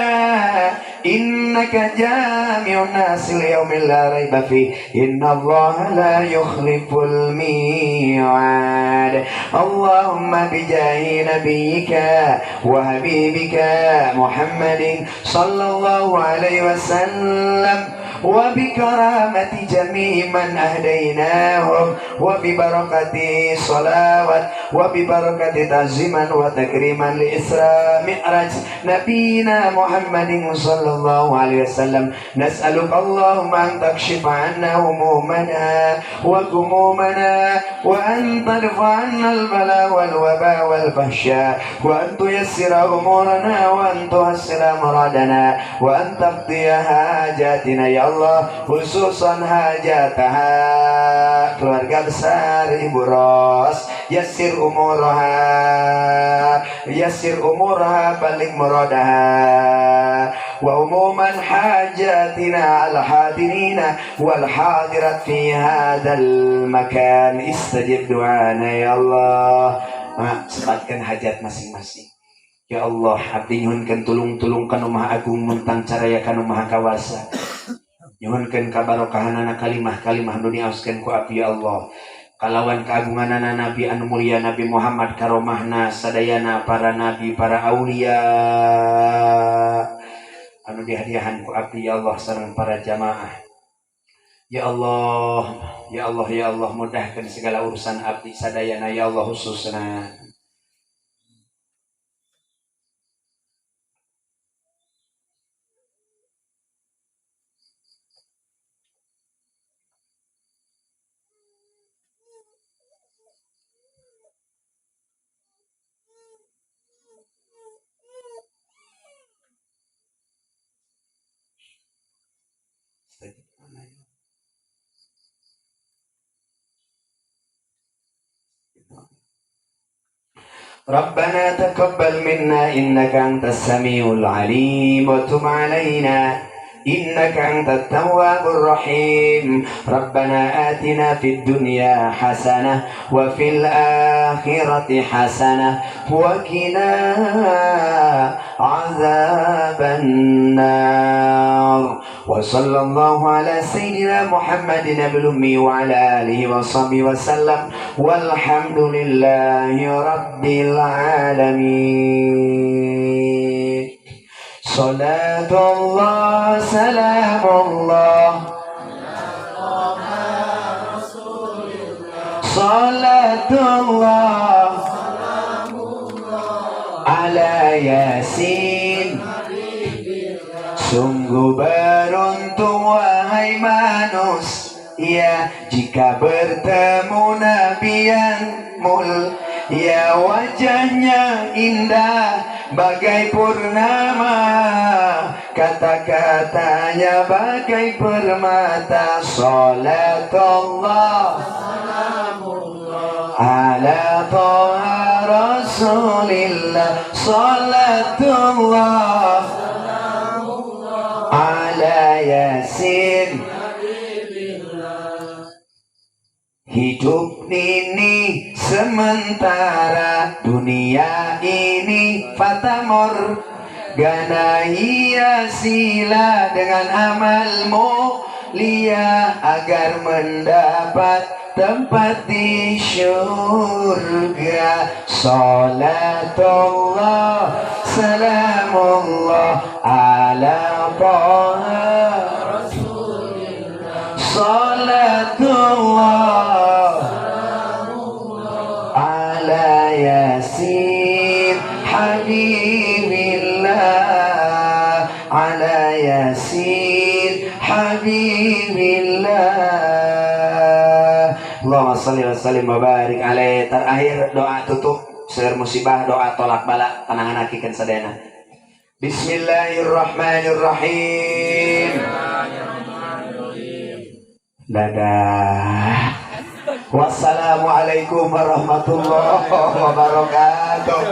إنك جامع الناس ليوم لا ريب فيه إن الله لا يخلف الميعاد. اللهم بجاه نبيك وحبيبك محمد صلى الله عليه وسلم وبكرامة جميع من أهديناهم وببركة صلوات وببركة تعظيما وتكريما لإسراء معراج نبينا محمد صلى الله عليه وسلم. نسألك اللهم أن تكشف عنا همومنا وغمومنا وأن ترفع عنا البلاء والوباء والفحشاء وأن تيسر أمورنا وأن تحسن مرادنا وأن تقضي حاجاتنا ya Allah, khususan hajataha keluarga besar Ibu Ros, yassir umurha balik muradaha wa umuman hajatina al hadirina wal hadirat fi hadzal makan. Istajib doana ya Allah, sebatkan hajat masing-masing. Ya Allah, abdi nyuhunkeun tulung-tulung kanu Maha Agung mentang caraya kanu Maha Kawasa. Nyuhunkeun kabarokahanana kalimah-kalimah nu diaoskeun ku abdi ya Allah. Kalawan keagunganana Nabi anu mulia Nabi Muhammad karomahna sadayana para nabi para aulia anu dihadiahan ku abdi ya Allah sareng para jamaah. Ya Allah, ya Allah, ya Allah, mudahkan segala urusan abdi sadayana ya Allah khususna. ربنا تقبل منا إنك أنت السميع العليم وتب علينا إنك أنت التواب الرحيم. ربنا آتنا في الدنيا حسنة وفي الآخرة حسنة وقنا عذاب النار. وصلى الله على سيدنا محمد نبي الأمي وعلى آله وصحبه وسلم والحمد لله رب العالمين. صلاة الله سلام الله صلاة الله على Yasin. Sungguh beruntung wahai manusia jika bertemu Nabi yang mulia, wajahnya indah bagai purnama, kata-katanya bagai permata. Salatullah ala toha Rasulillah. Salatullah ala Yasin. Hidup ini sementara, dunia ini fata morgana. Hiasilah dengan amalmu mulia agar mendapat tempat di syurga. Salatullah salamullah ala Taha Rasulillah. Salatullah ala Yasin Habibillah. Ala Yasin Habibillah. Allahumma salli wa sallim wa barik alaih. Terakhir doa tutup seur musibah, doa tolak bala panangan hakikeun sadayana. Bismillahirrahmanirrahim. Dadah. Wassalamualaikum warahmatullahi wabarakatuh.